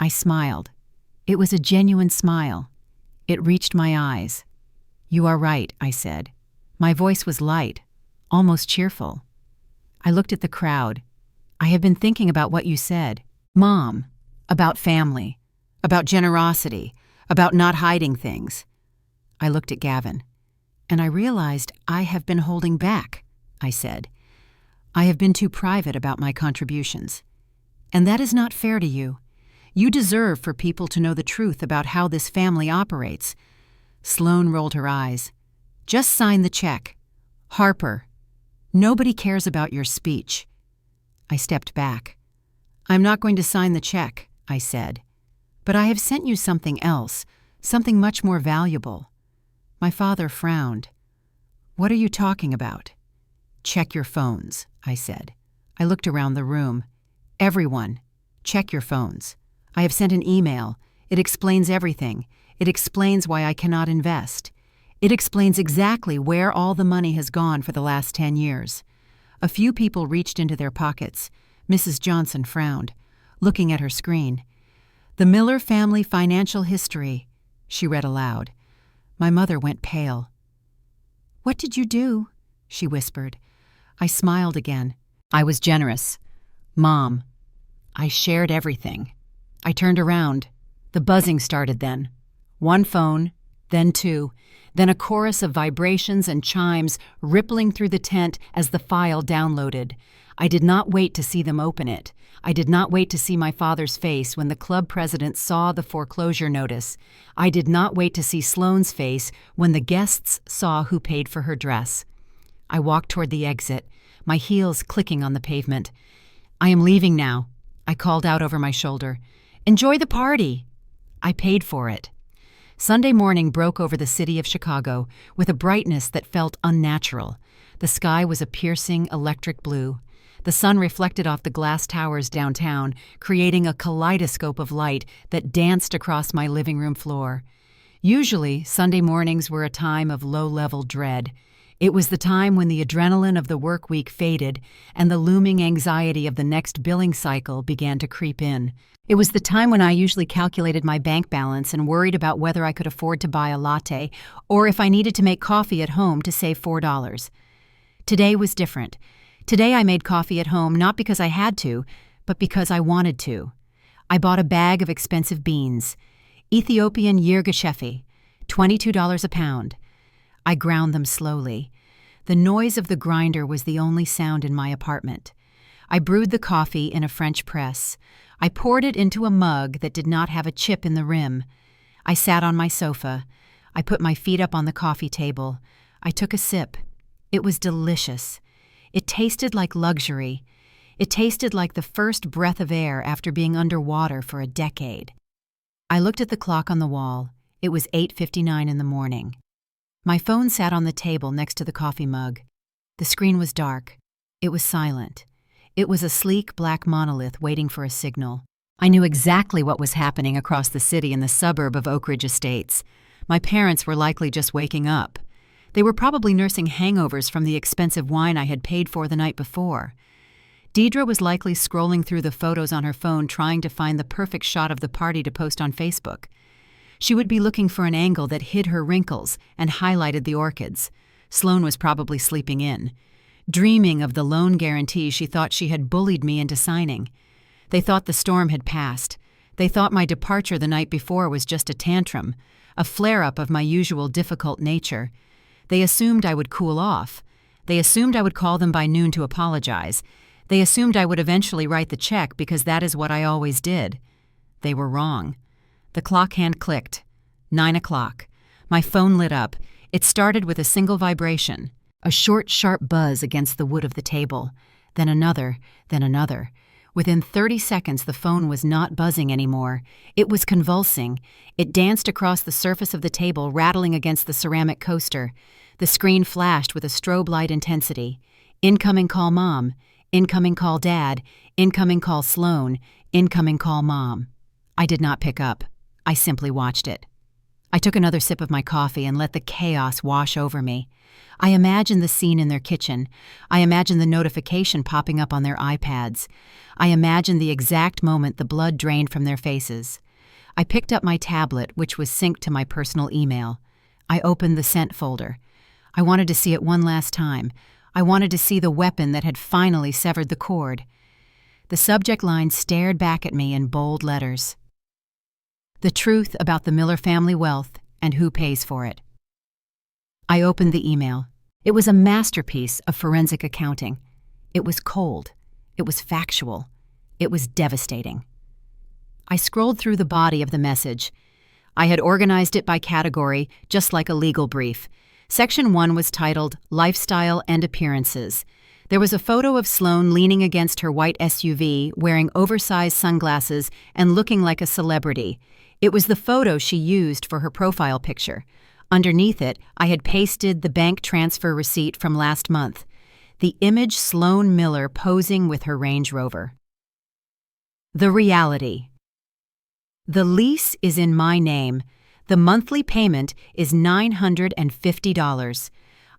I smiled. It was a genuine smile. It reached my eyes. "You are right," I said. My voice was light, almost cheerful. I looked at the crowd. "I have been thinking about what you said, Mom, about family, about generosity, about not hiding things." I looked at Gavin, and I realized I have been holding back, I said. "I have been too private about my contributions. And that is not fair to you. You deserve for people to know the truth about how this family operates." Sloane rolled her eyes. "Just sign the check. Harper, nobody cares about your speech." I stepped back. "I'm not going to sign the check," I said. "But I have sent you something else, something much more valuable." My father frowned. "What are you talking about?" "Check your phones," I said. I looked around the room. "Everyone, check your phones. I have sent an email. It explains everything. It explains why I cannot invest. It explains exactly where all the money has gone for the last 10 years. A few people reached into their pockets. Mrs. Johnson frowned, looking at her screen. "The Miller family financial history," she read aloud. My mother went pale. "What did you do?" she whispered. I smiled again. "I was generous. Mom, I shared everything." I turned around. The buzzing started then. One phone, then two, then a chorus of vibrations and chimes rippling through the tent as the file downloaded. I did not wait to see them open it. I did not wait to see my father's face when the club president saw the foreclosure notice. I did not wait to see Sloane's face when the guests saw who paid for her dress. I walked toward the exit, my heels clicking on the pavement. "I am leaving now," I called out over my shoulder. "Enjoy the party." I paid for it. Sunday morning broke over the city of Chicago with a brightness that felt unnatural. The sky was a piercing electric blue. The sun reflected off the glass towers downtown, creating a kaleidoscope of light that danced across my living room floor. Usually, Sunday mornings were a time of low-level dread. It was the time when the adrenaline of the work week faded and the looming anxiety of the next billing cycle began to creep in. It was the time when I usually calculated my bank balance and worried about whether I could afford to buy a latte or if I needed to make coffee at home to save $4. Today was different. Today I made coffee at home not because I had to, but because I wanted to. I bought a bag of expensive beans, Ethiopian Yirgacheffe, $22 a pound. I ground them slowly. The noise of the grinder was the only sound in my apartment. I brewed the coffee in a French press. I poured it into a mug that did not have a chip in the rim. I sat on my sofa. I put my feet up on the coffee table. I took a sip. It was delicious. It tasted like luxury. It tasted like the first breath of air after being underwater for a decade. I looked at the clock on the wall. It was 8:59 in the morning. My phone sat on the table next to the coffee mug. The screen was dark. It was silent. It was a sleek black monolith waiting for a signal. I knew exactly what was happening across the city in the suburb of Oak Ridge Estates. My parents were likely just waking up. They were probably nursing hangovers from the expensive wine I had paid for the night before. Deidre was likely scrolling through the photos on her phone trying to find the perfect shot of the party to post on Facebook. She would be looking for an angle that hid her wrinkles and highlighted the orchids. Sloan was probably sleeping in, dreaming of the loan guarantee she thought she had bullied me into signing. They thought the storm had passed. They thought my departure the night before was just a tantrum, a flare-up of my usual difficult nature. They assumed I would cool off. They assumed I would call them by noon to apologize. They assumed I would eventually write the check because that is what I always did. They were wrong. The clock hand clicked. 9 o'clock. My phone lit up. It started with a single vibration, a short, sharp buzz against the wood of the table. Then another, then another. Within 30 seconds, the phone was not buzzing anymore. It was convulsing. It danced across the surface of the table, rattling against the ceramic coaster. The screen flashed with a strobe light intensity. Incoming call mom. Incoming call dad. Incoming call Sloan. Incoming call mom. I did not pick up. I simply watched it. I took another sip of my coffee and let the chaos wash over me. I imagined the scene in their kitchen. I imagined the notification popping up on their iPads. I imagined the exact moment the blood drained from their faces. I picked up my tablet, which was synced to my personal email. I opened the sent folder. I wanted to see it one last time. I wanted to see the weapon that had finally severed the cord. The subject line stared back at me in bold letters. The truth about the Miller family wealth and who pays for it. I opened the email. It was a masterpiece of forensic accounting. It was cold. It was factual. It was devastating. I scrolled through the body of the message. I had organized it by category, just like a legal brief. Section 1 was titled Lifestyle and Appearances. There was a photo of Sloan leaning against her white SUV, wearing oversized sunglasses and looking like a celebrity. It was the photo she used for her profile picture. Underneath it, I had pasted the bank transfer receipt from last month. The image Sloan Miller posing with her Range Rover. The reality. The lease is in my name. The monthly payment is $950.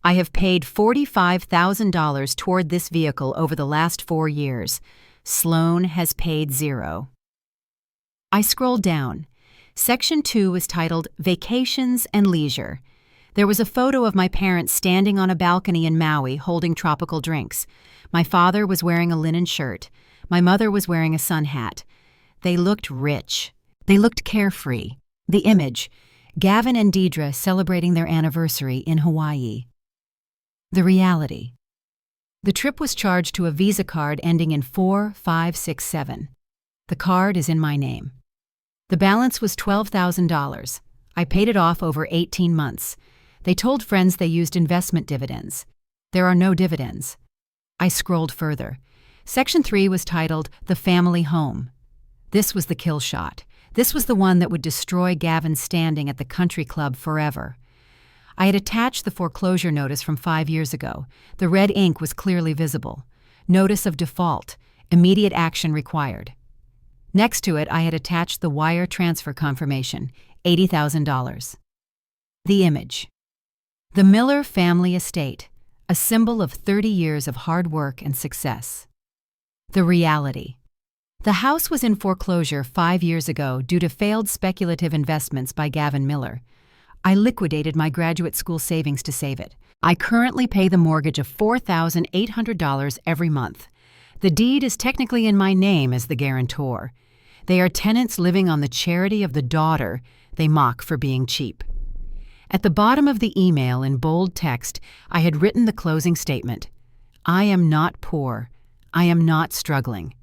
I have paid $45,000 toward this vehicle over the last 4 years. Sloan has paid $0. I scrolled down. Section 2 was titled Vacations and Leisure. There was a photo of my parents standing on a balcony in Maui holding tropical drinks. My father was wearing a linen shirt. My mother was wearing a sun hat. They looked rich. They looked carefree. The image, Gavin and Deidre celebrating their anniversary in Hawaii. The reality. The trip was charged to a Visa card ending in 4567. The card is in my name. The balance was $12,000. I paid it off over 18 months. They told friends they used investment dividends. There are no dividends. I scrolled further. Section 3 was titled The Family Home. This was the kill shot. This was the one that would destroy Gavin's standing at the country club forever. I had attached the foreclosure notice from 5 years ago. The red ink was clearly visible. Notice of default. Immediate action required. Next to it, I had attached the wire transfer confirmation, $80,000. The image. The Miller family estate, a symbol of 30 years of hard work and success. The reality. The house was in foreclosure 5 years ago due to failed speculative investments by Gavin Miller. I liquidated my graduate school savings to save it. I currently pay the mortgage of $4,800 every month. The deed is technically in my name as the guarantor. They are tenants living on the charity of the daughter they mock for being cheap. At the bottom of the email in bold text, I had written the closing statement. I am not poor. I am not struggling.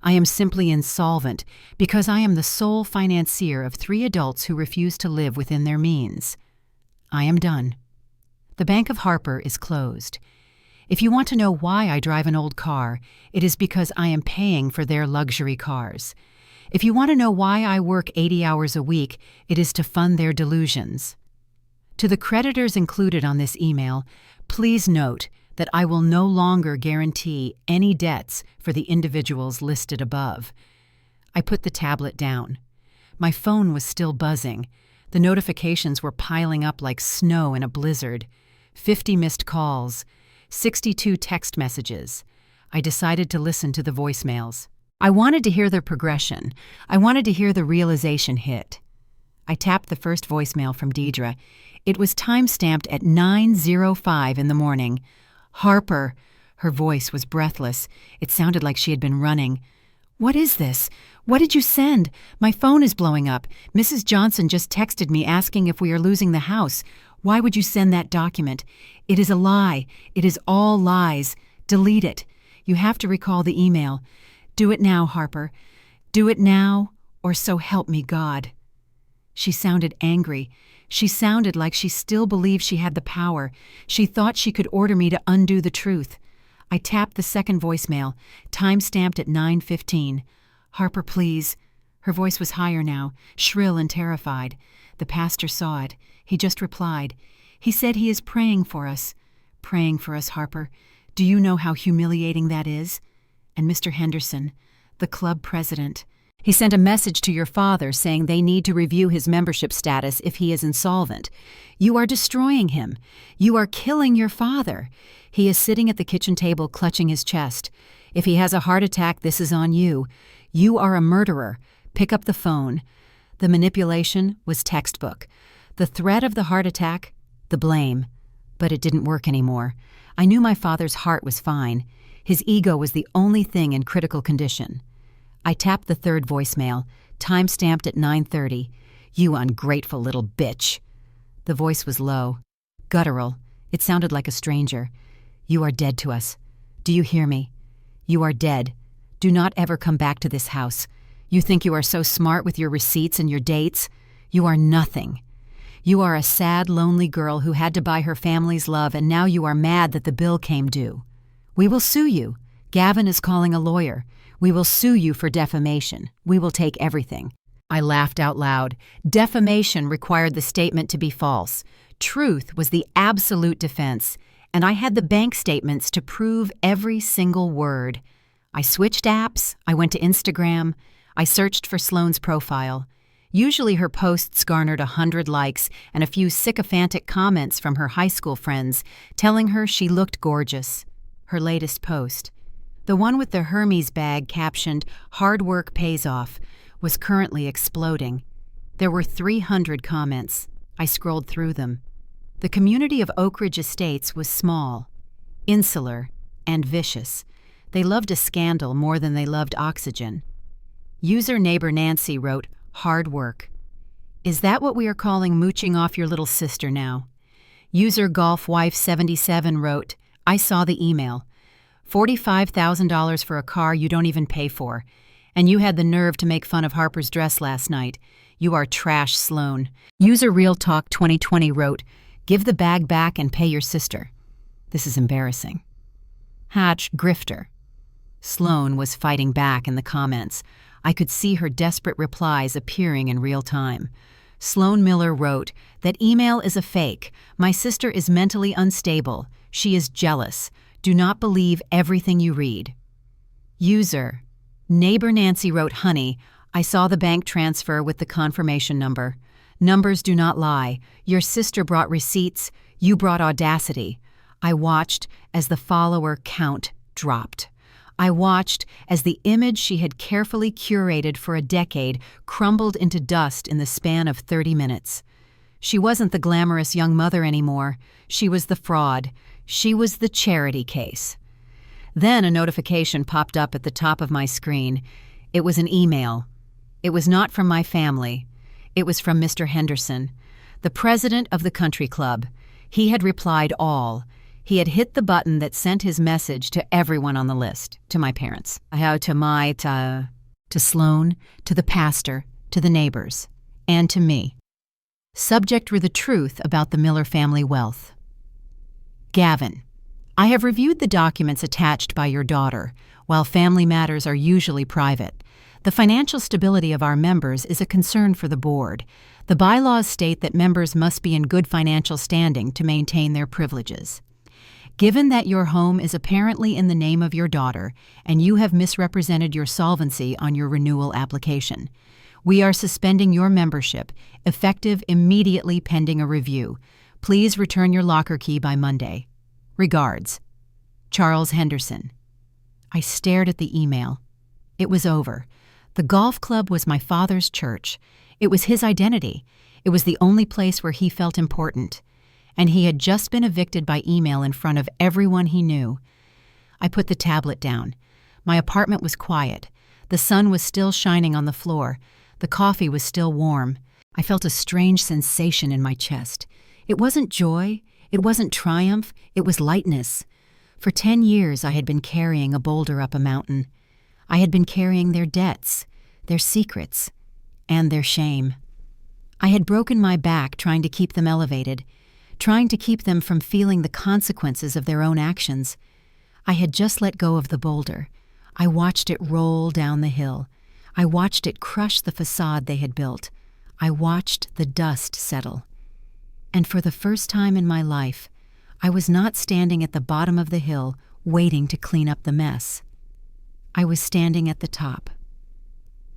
I am simply insolvent because I am the sole financier of 3 adults who refuse to live within their means. I am done. The Bank of Harper is closed. If you want to know why I drive an old car, it is because I am paying for their luxury cars. If you want to know why I work 80 hours a week, it is to fund their delusions. To the creditors included on this email, please note that I will no longer guarantee any debts for the individuals listed above. I put the tablet down. My phone was still buzzing. The notifications were piling up like snow in a blizzard. 50 missed calls, 62 text messages. I decided to listen to the voicemails. I wanted to hear the progression. I wanted to hear the realization hit. I tapped the first voicemail from Deidre. It was time-stamped at 9:05 in the morning. Harper. Her voice was breathless. It sounded like she had been running. What is this? What did you send? My phone is blowing up. Mrs. Johnson just texted me asking if we are losing the house. Why would you send that document? It is a lie. It is all lies. Delete it. You have to recall the email. Do it now, Harper. Do it now, or so help me God. She sounded angry. She sounded like she still believed she had the power. She thought she could order me to undo the truth. I tapped the second voicemail, time-stamped at 9:15. Harper, please. Her voice was higher now, shrill and terrified. The pastor saw it. He just replied. He said he is praying for us. Praying for us, Harper. Do you know how humiliating that is? And Mr. Henderson, the club president. He sent a message to your father saying they need to review his membership status if he is insolvent. You are destroying him. You are killing your father. He is sitting at the kitchen table clutching his chest. If he has a heart attack, this is on you. You are a murderer. Pick up the phone. The manipulation was textbook. The threat of the heart attack, the blame. But it didn't work anymore. I knew my father's heart was fine. His ego was the only thing in critical condition. I tapped the third voicemail, time-stamped at 9:30. You ungrateful little bitch. The voice was low, guttural. It sounded like a stranger. You are dead to us. Do you hear me? You are dead. Do not ever come back to this house. You think you are so smart with your receipts and your dates? You are nothing. You are a sad, lonely girl who had to buy her family's love, and now you are mad that the bill came due. We will sue you. Gavin is calling a lawyer. We will sue you for defamation. We will take everything. I laughed out loud. Defamation required the statement to be false. Truth was the absolute defense, and I had the bank statements to prove every single word. I switched apps. I went to Instagram. I searched for Sloane's profile. Usually her posts garnered 100 likes and a few sycophantic comments from her high school friends telling her she looked gorgeous. Her latest post, the one with the Hermes bag captioned, "Hard work pays off," was currently exploding. There were 300 comments. I scrolled through them. The community of Oak Ridge Estates was small, insular, and vicious. They loved a scandal more than they loved oxygen. User neighbor Nancy wrote, "Hard work. Is that what we are calling mooching off your little sister now?" User golfwife77 wrote, "I saw the email. $45,000 for a car you don't even pay for. And you had the nerve to make fun of Harper's dress last night. You are trash, Sloane." User Real Talk 2020 wrote, "Give the bag back and pay your sister. This is embarrassing." Hatch Grifter. Sloane was fighting back in the comments. I could see her desperate replies appearing in real time. Sloane Miller wrote, "That email is a fake. My sister is mentally unstable. She is jealous. Do not believe everything you read." User Neighbor Nancy wrote, "Honey, I saw the bank transfer with the confirmation number. Numbers do not lie. Your sister brought receipts. You brought audacity." I watched as the follower count dropped. I watched as the image she had carefully curated for a decade crumbled into dust in the span of 30 minutes. She wasn't the glamorous young mother anymore. She was the fraud. She was the charity case. Then a notification popped up at the top of my screen. It was an email. It was not from my family. It was from Mr. Henderson, the president of the country club. He had replied all. He had hit the button that sent his message to everyone on the list, to my parents, to Sloan, to the pastor, to the neighbors, and to me. Subject were the truth about the Miller family wealth. Gavin, I have reviewed the documents attached by your daughter. While family matters are usually private, the financial stability of our members is a concern for the board. The bylaws state that members must be in good financial standing to maintain their privileges. Given that your home is apparently in the name of your daughter and you have misrepresented your solvency on your renewal application, we are suspending your membership, effective immediately pending a review. Please return your locker key by Monday. Regards, Charles Henderson. I stared at the email. It was over. The golf club was my father's church. It was his identity. It was the only place where he felt important. And he had just been evicted by email in front of everyone he knew. I put the tablet down. My apartment was quiet. The sun was still shining on the floor. The coffee was still warm. I felt a strange sensation in my chest. It wasn't joy. It wasn't triumph. It was lightness. For 10 years I had been carrying a boulder up a mountain. I had been carrying their debts, their secrets, and their shame. I had broken my back trying to keep them elevated, trying to keep them from feeling the consequences of their own actions. I had just let go of the boulder. I watched it roll down the hill. I watched it crush the facade they had built. I watched the dust settle. And for the first time in my life, I was not standing at the bottom of the hill waiting to clean up the mess. I was standing at the top.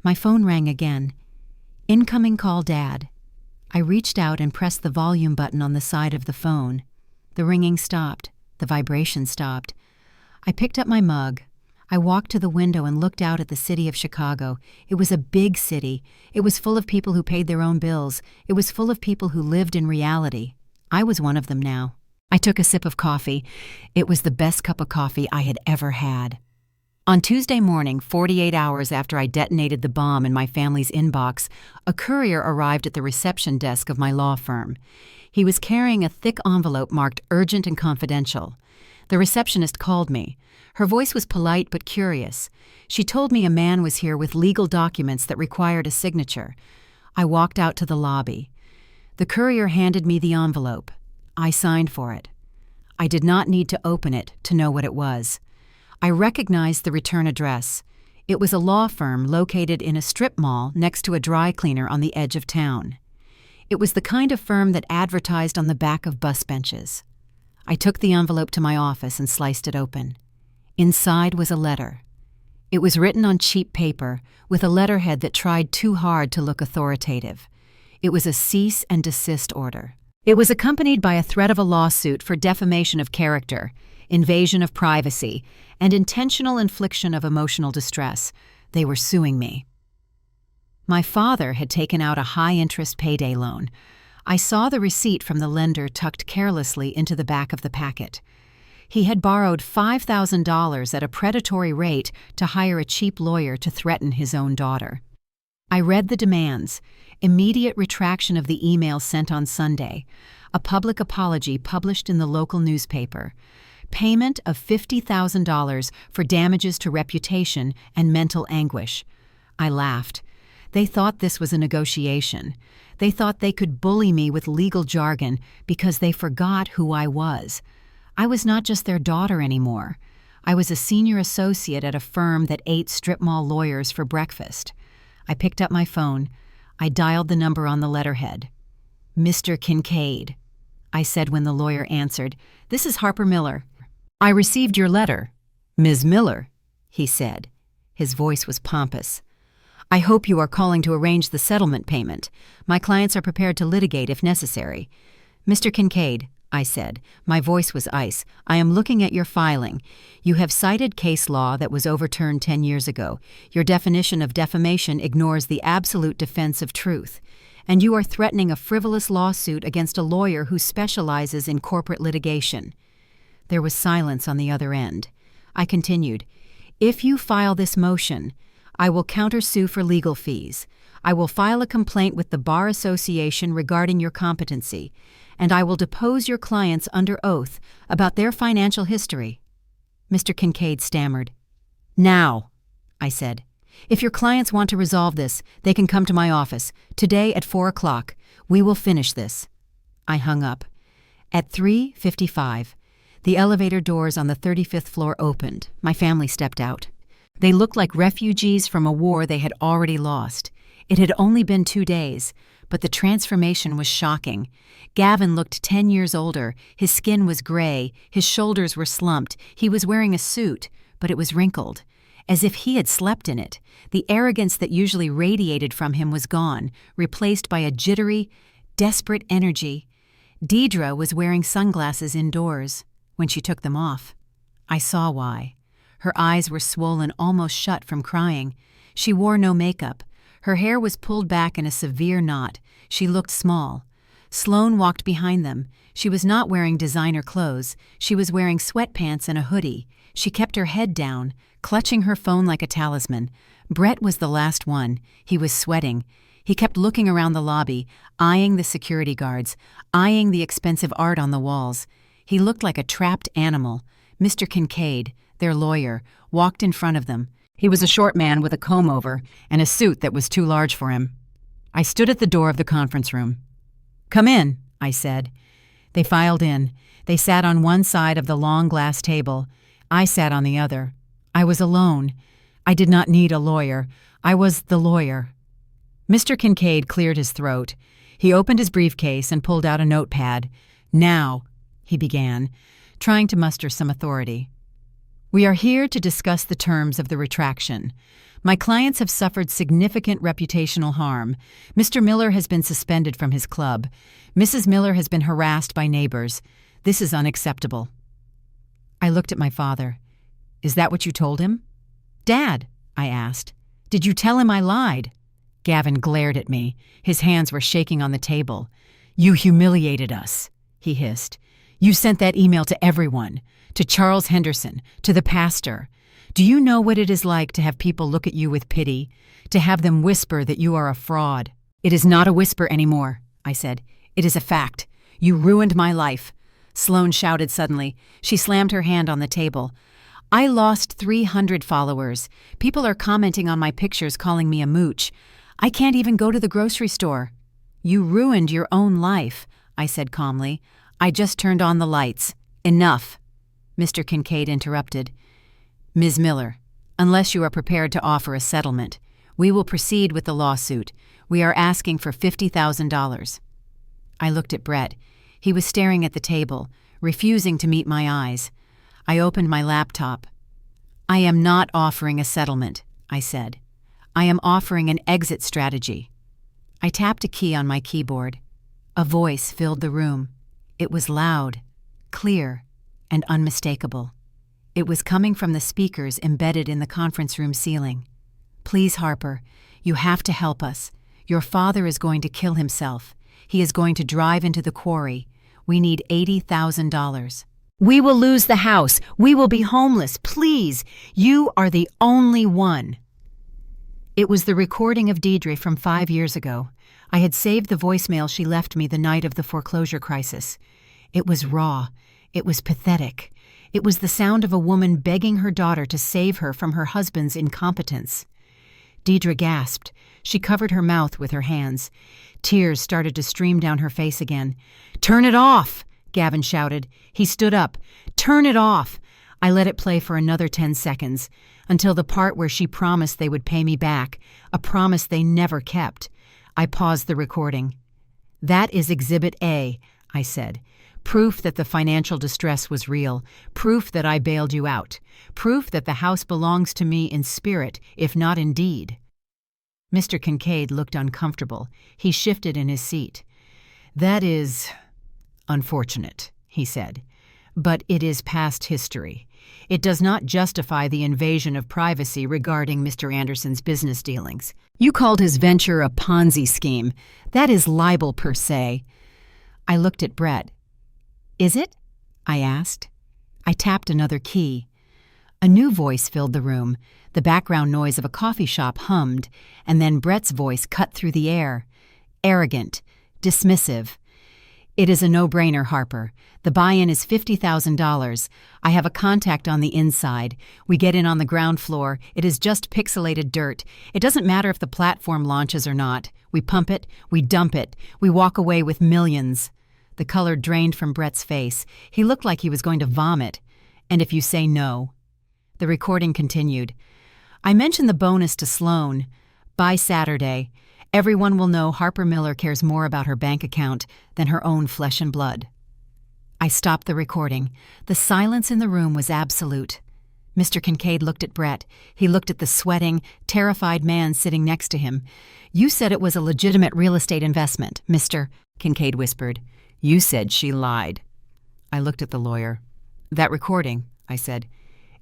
My phone rang again. Incoming call, Dad. I reached out and pressed the volume button on the side of the phone. The ringing stopped. The vibration stopped. I picked up my mug. I walked to the window and looked out at the city of Chicago. It was a big city. It was full of people who paid their own bills. It was full of people who lived in reality. I was one of them now. I took a sip of coffee. It was the best cup of coffee I had ever had. On Tuesday morning, 48 hours after I detonated the bomb in my family's inbox, a courier arrived at the reception desk of my law firm. He was carrying a thick envelope marked urgent and confidential. The receptionist called me. Her voice was polite but curious. She told me a man was here with legal documents that required a signature. I walked out to the lobby. The courier handed me the envelope. I signed for it. I did not need to open it to know what it was. I recognized the return address. It was a law firm located in a strip mall next to a dry cleaner on the edge of town. It was the kind of firm that advertised on the back of bus benches. I took the envelope to my office and sliced it open. Inside was a letter. It was written on cheap paper with a letterhead that tried too hard to look authoritative. It was a cease and desist order. It was accompanied by a threat of a lawsuit for defamation of character, invasion of privacy, and intentional infliction of emotional distress. They were suing me. My father had taken out a high-interest payday loan. I saw the receipt from the lender tucked carelessly into the back of the packet. He had borrowed $5,000 at a predatory rate to hire a cheap lawyer to threaten his own daughter. I read the demands: immediate retraction of the email sent on Sunday, a public apology published in the local newspaper, payment of $50,000 for damages to reputation and mental anguish. I laughed. They thought this was a negotiation. They thought they could bully me with legal jargon because they forgot who I was. I was not just their daughter anymore. I was a senior associate at a firm that ate strip mall lawyers for breakfast. I picked up my phone. I dialed the number on the letterhead. Mr. Kincaid, I said when the lawyer answered. This is Harper Miller. I received your letter. Ms. Miller, he said. His voice was pompous. I hope you are calling to arrange the settlement payment. My clients are prepared to litigate if necessary. Mr. Kincaid, I said. My voice was ice. I am looking at your filing. You have cited case law that was overturned 10 years ago. Your definition of defamation ignores the absolute defense of truth. And you are threatening a frivolous lawsuit against a lawyer who specializes in corporate litigation. There was silence on the other end. I continued, if you file this motion, I will countersue for legal fees. I will file a complaint with the Bar Association regarding your competency, and I will depose your clients under oath about their financial history." Mr. Kincaid stammered. "Now," I said. "If your clients want to resolve this, they can come to my office, today at 4 o'clock. We will finish this." I hung up. At 3:55, the elevator doors on the 35th floor opened. My family stepped out. They looked like refugees from a war they had already lost. It had only been 2 days, but the transformation was shocking. Gavin looked 10 years older. His skin was gray, his shoulders were slumped. He was wearing a suit, but it was wrinkled, as if he had slept in it. The arrogance that usually radiated from him was gone, replaced by a jittery, desperate energy. Deidre was wearing sunglasses indoors. When she took them off, I saw why. Her eyes were swollen almost shut from crying. She wore no makeup. Her hair was pulled back in a severe knot. She looked small. Sloane walked behind them. She was not wearing designer clothes. She was wearing sweatpants and a hoodie. She kept her head down, clutching her phone like a talisman. Brett was the last one. He was sweating. He kept looking around the lobby, eyeing the security guards, eyeing the expensive art on the walls. He looked like a trapped animal. Mr. Kincaid, their lawyer, walked in front of them. He was a short man with a comb-over and a suit that was too large for him. I stood at the door of the conference room. "Come in," I said. They filed in. They sat on one side of the long glass table. I sat on the other. I was alone. I did not need a lawyer. I was the lawyer. Mr. Kincaid cleared his throat. He opened his briefcase and pulled out a notepad. "Now," he began, trying to muster some authority. "We are here to discuss the terms of the retraction. My clients have suffered significant reputational harm. Mr. Miller has been suspended from his club. Mrs. Miller has been harassed by neighbors. This is unacceptable." I looked at my father. "Is that what you told him?" "Dad," I asked, "did you tell him I lied?" Gavin glared at me. His hands were shaking on the table. "You humiliated us," he hissed. "You sent that email to everyone, to Charles Henderson, to the pastor. Do you know what it is like to have people look at you with pity, to have them whisper that you are a fraud?" "It is not a whisper anymore," I said. "It is a fact. You ruined my life." Sloane shouted suddenly. She slammed her hand on the table. "I lost 300 followers. People are commenting on my pictures, calling me a mooch. I can't even go to the grocery store." "You ruined your own life," I said calmly. "I just turned on the lights. Enough." Mr. Kincaid interrupted. "Ms. Miller, unless you are prepared to offer a settlement, we will proceed with the lawsuit. We are asking for $50,000. I looked at Brett. He was staring at the table, refusing to meet my eyes. I opened my laptop. "I am not offering a settlement," I said. "I am offering an exit strategy." I tapped a key on my keyboard. A voice filled the room. It was loud, clear, and unmistakable. It was coming from the speakers embedded in the conference room ceiling. "Please, Harper, you have to help us. Your father is going to kill himself. He is going to drive into the quarry. We need $80,000. We will lose the house. We will be homeless. Please, you are the only one." It was the recording of Deidre from 5 years ago. I had saved the voicemail she left me the night of the foreclosure crisis. It was raw. It was pathetic. It was the sound of a woman begging her daughter to save her from her husband's incompetence. Deidre gasped. She covered her mouth with her hands. Tears started to stream down her face again. "Turn it off!" Gavin shouted. He stood up. "Turn it off!" I let it play for another 10 seconds, until the part where she promised they would pay me back, a promise they never kept. I paused the recording. "That is Exhibit A," I said. "Proof that the financial distress was real. Proof that I bailed you out. Proof that the house belongs to me in spirit, if not in deed." Mr. Kincaid looked uncomfortable. He shifted in his seat. "That is unfortunate," he said. "But it is past history. It does not justify the invasion of privacy regarding Mr. Anderson's business dealings. You called his venture a Ponzi scheme. That is libel per se." I looked at Brett. "Is it?" I asked. I tapped another key. A new voice filled the room. The background noise of a coffee shop hummed, and then Brett's voice cut through the air. Arrogant, dismissive. "It is a no-brainer, Harper. The buy-in is $50,000. I have a contact on the inside. We get in on the ground floor. It is just pixelated dirt. It doesn't matter if the platform launches or not. We pump it, we dump it, we walk away with millions." The color drained from Brett's face. He looked like he was going to vomit. "And if you say no?" The recording continued. "I mentioned the bonus to Sloan. By Saturday, everyone will know Harper Miller cares more about her bank account than her own flesh and blood." I stopped the recording. The silence in the room was absolute. Mr. Kincaid looked at Brett. He looked at the sweating, terrified man sitting next to him. "You said it was a legitimate real estate investment, Mr. Kincaid whispered. "You said she lied." I looked at the lawyer. "That recording," I said,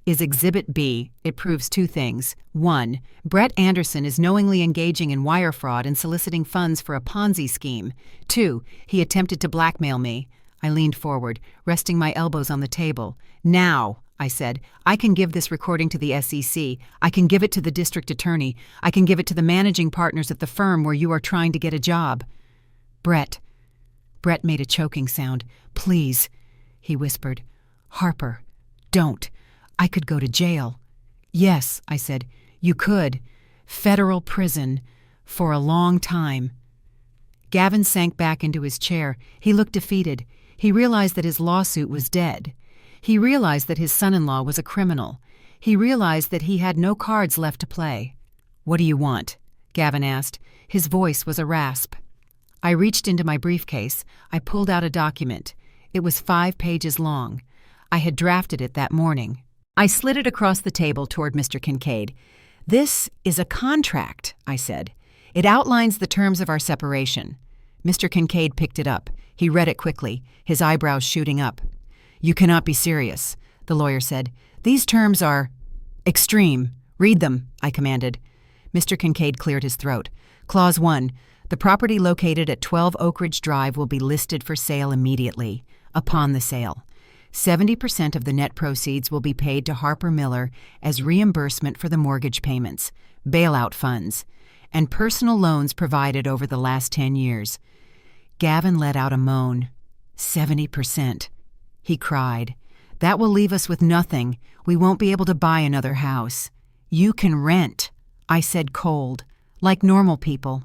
"is Exhibit B. It proves two things. One, Brett Anderson is knowingly engaging in wire fraud and soliciting funds for a Ponzi scheme. Two, he attempted to blackmail me." I leaned forward, resting my elbows on the table. "Now," I said, "I can give this recording to the SEC. I can give it to the district attorney. I can give it to the managing partners at the firm where you are trying to get a job." Brett made a choking sound. "Please," he whispered. "Harper, don't. I could go to jail." "Yes," I said, "you could. Federal prison. For a long time." Gavin sank back into his chair. He looked defeated. He realized that his lawsuit was dead. He realized that his son-in-law was a criminal. He realized that he had no cards left to play. "What do you want?" Gavin asked. His voice was a rasp. I reached into my briefcase. I pulled out a document. It was 5 pages long. I had drafted it that morning. I slid it across the table toward Mr. Kincaid. "This is a contract," I said. "It outlines the terms of our separation." Mr. Kincaid picked it up. He read it quickly, his eyebrows shooting up. "You cannot be serious," the lawyer said. "These terms are extreme. Read them," I commanded. Mr. Kincaid cleared his throat. Clause 1. The property located at 12 Oak Ridge Drive will be listed for sale immediately. Upon the sale, 70% of the net proceeds will be paid to Harper Miller as reimbursement for the mortgage payments, bailout funds, and personal loans provided over the last 10 years. Gavin let out a moan. 70%. He cried. "That will leave us with nothing. We won't be able to buy another house." "You can rent," I said cold, like normal people.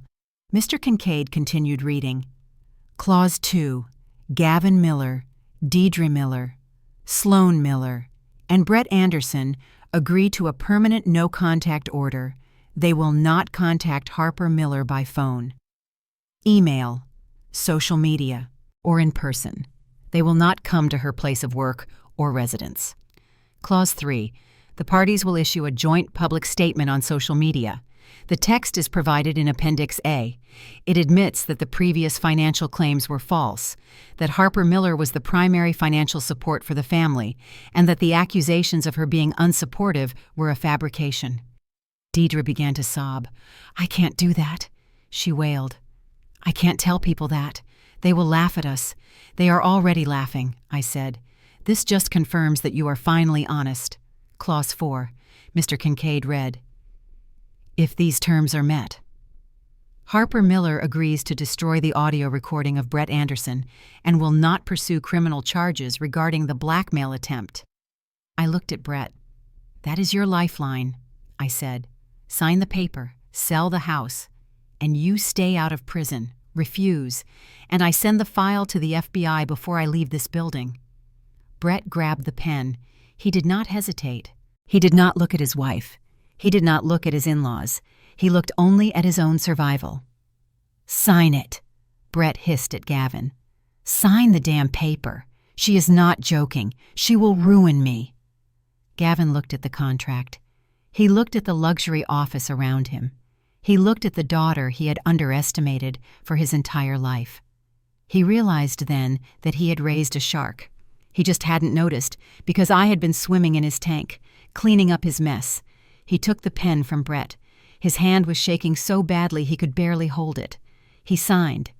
Mr. Kincaid continued reading. Clause 2. Gavin Miller, Deidre Miller, Sloan Miller, and Brett Anderson agree to a permanent no-contact order. They will not contact Harper Miller by phone, email, social media, or in person. They will not come to her place of work or residence. Clause 3. The parties will issue a joint public statement on social media. The text is provided in Appendix A. It admits that the previous financial claims were false, that Harper Miller was the primary financial support for the family, and that the accusations of her being unsupportive were a fabrication. Deidre began to sob. "I can't do that," she wailed. "I can't tell people that. They will laugh at us. They are already laughing," I said. "This just confirms that you are finally honest." Clause 4. Mr. Kincaid read. If these terms are met. Harper Miller agrees to destroy the audio recording of Brett Anderson and will not pursue criminal charges regarding the blackmail attempt. I looked at Brett. "That is your lifeline," I said. "Sign the paper, sell the house, and you stay out of prison. Refuse, and I send the file to the FBI before I leave this building." Brett grabbed the pen. He did not hesitate. He did not look at his wife. He did not look at his in-laws. He looked only at his own survival. "Sign it," Brett hissed at Gavin. "Sign the damn paper. She is not joking. She will ruin me." Gavin looked at the contract. He looked at the luxury office around him. He looked at the daughter he had underestimated for his entire life. He realized then that he had raised a shark. He just hadn't noticed because I had been swimming in his tank, cleaning up his mess. He took the pen from Brett. His hand was shaking so badly he could barely hold it. He signed.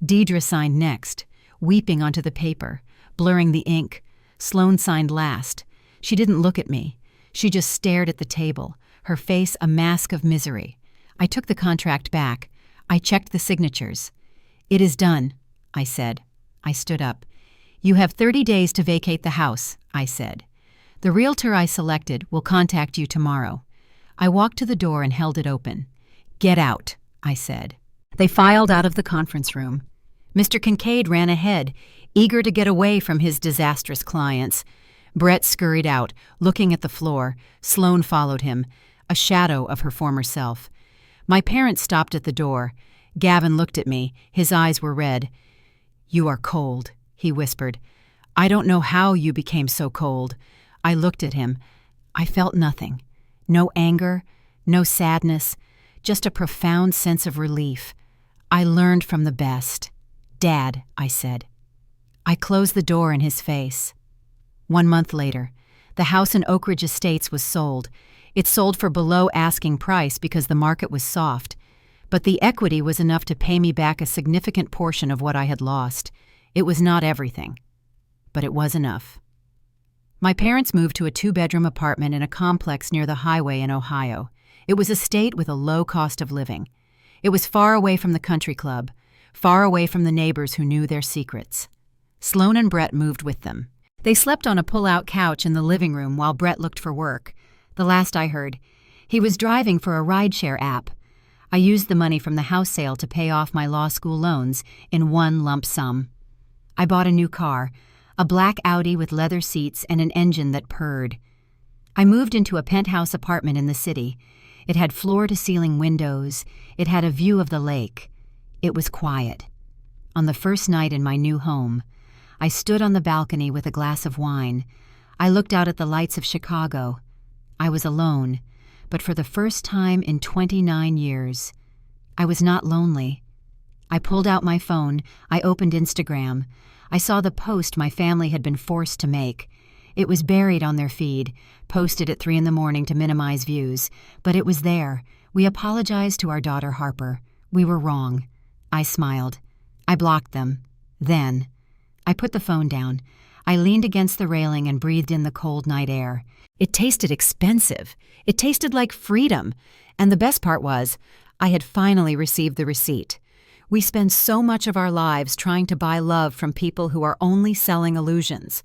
Deidre signed next, weeping onto the paper, blurring the ink. Sloan signed last. She didn't look at me. She just stared at the table, her face a mask of misery. I took the contract back. I checked the signatures. "It is done," I said. I stood up. "You have 30 days to vacate the house," I said. "The realtor I selected will contact you tomorrow." I walked to the door and held it open. "Get out," I said. They filed out of the conference room. Mr. Kincaid ran ahead, eager to get away from his disastrous clients. Brett scurried out, looking at the floor. Sloane followed him, a shadow of her former self. My parents stopped at the door. Gavin looked at me. His eyes were red. "You are cold," he whispered. "I don't know how you became so cold." I looked at him. I felt nothing. No anger, no sadness, just a profound sense of relief. "I learned from the best." "Dad," I said. I closed the door in his face. 1 month later, the house in Oak Ridge Estates was sold. It sold for below asking price because the market was soft, but the equity was enough to pay me back a significant portion of what I had lost. It was not everything, but it was enough. My parents moved to a 2-bedroom apartment in a complex near the highway in Ohio. It was a state with a low cost of living. It was far away from the country club, far away from the neighbors who knew their secrets. Sloane and Brett moved with them. They slept on a pull-out couch in the living room while Brett looked for work. The last I heard, he was driving for a rideshare app. I used the money from the house sale to pay off my law school loans in one lump sum. I bought a new car, a black Audi with leather seats and an engine that purred. I moved into a penthouse apartment in the city. It had floor-to-ceiling windows. It had a view of the lake. It was quiet. On the first night in my new home, I stood on the balcony with a glass of wine. I looked out at the lights of Chicago. I was alone, but for the first time in 29 years, I was not lonely. I pulled out my phone. I opened Instagram. I saw the post my family had been forced to make. It was buried on their feed, posted at 3 a.m. to minimize views, but it was there. We apologized to our daughter Harper. We were wrong. I smiled. I blocked them. Then, I put the phone down. I leaned against the railing and breathed in the cold night air. It tasted expensive. It tasted like freedom. And the best part was, I had finally received the receipt. We spend so much of our lives trying to buy love from people who are only selling illusions.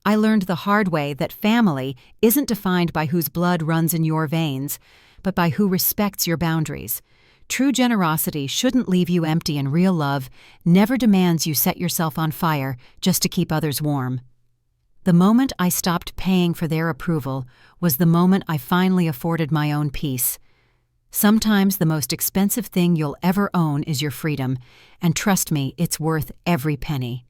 I learned the hard way that family isn't defined by whose blood runs in your veins, but by who respects your boundaries. True generosity shouldn't leave you empty, and real love never demands you set yourself on fire just to keep others warm. The moment I stopped paying for their approval was the moment I finally afforded my own peace. Sometimes the most expensive thing you'll ever own is your freedom, and trust me, it's worth every penny.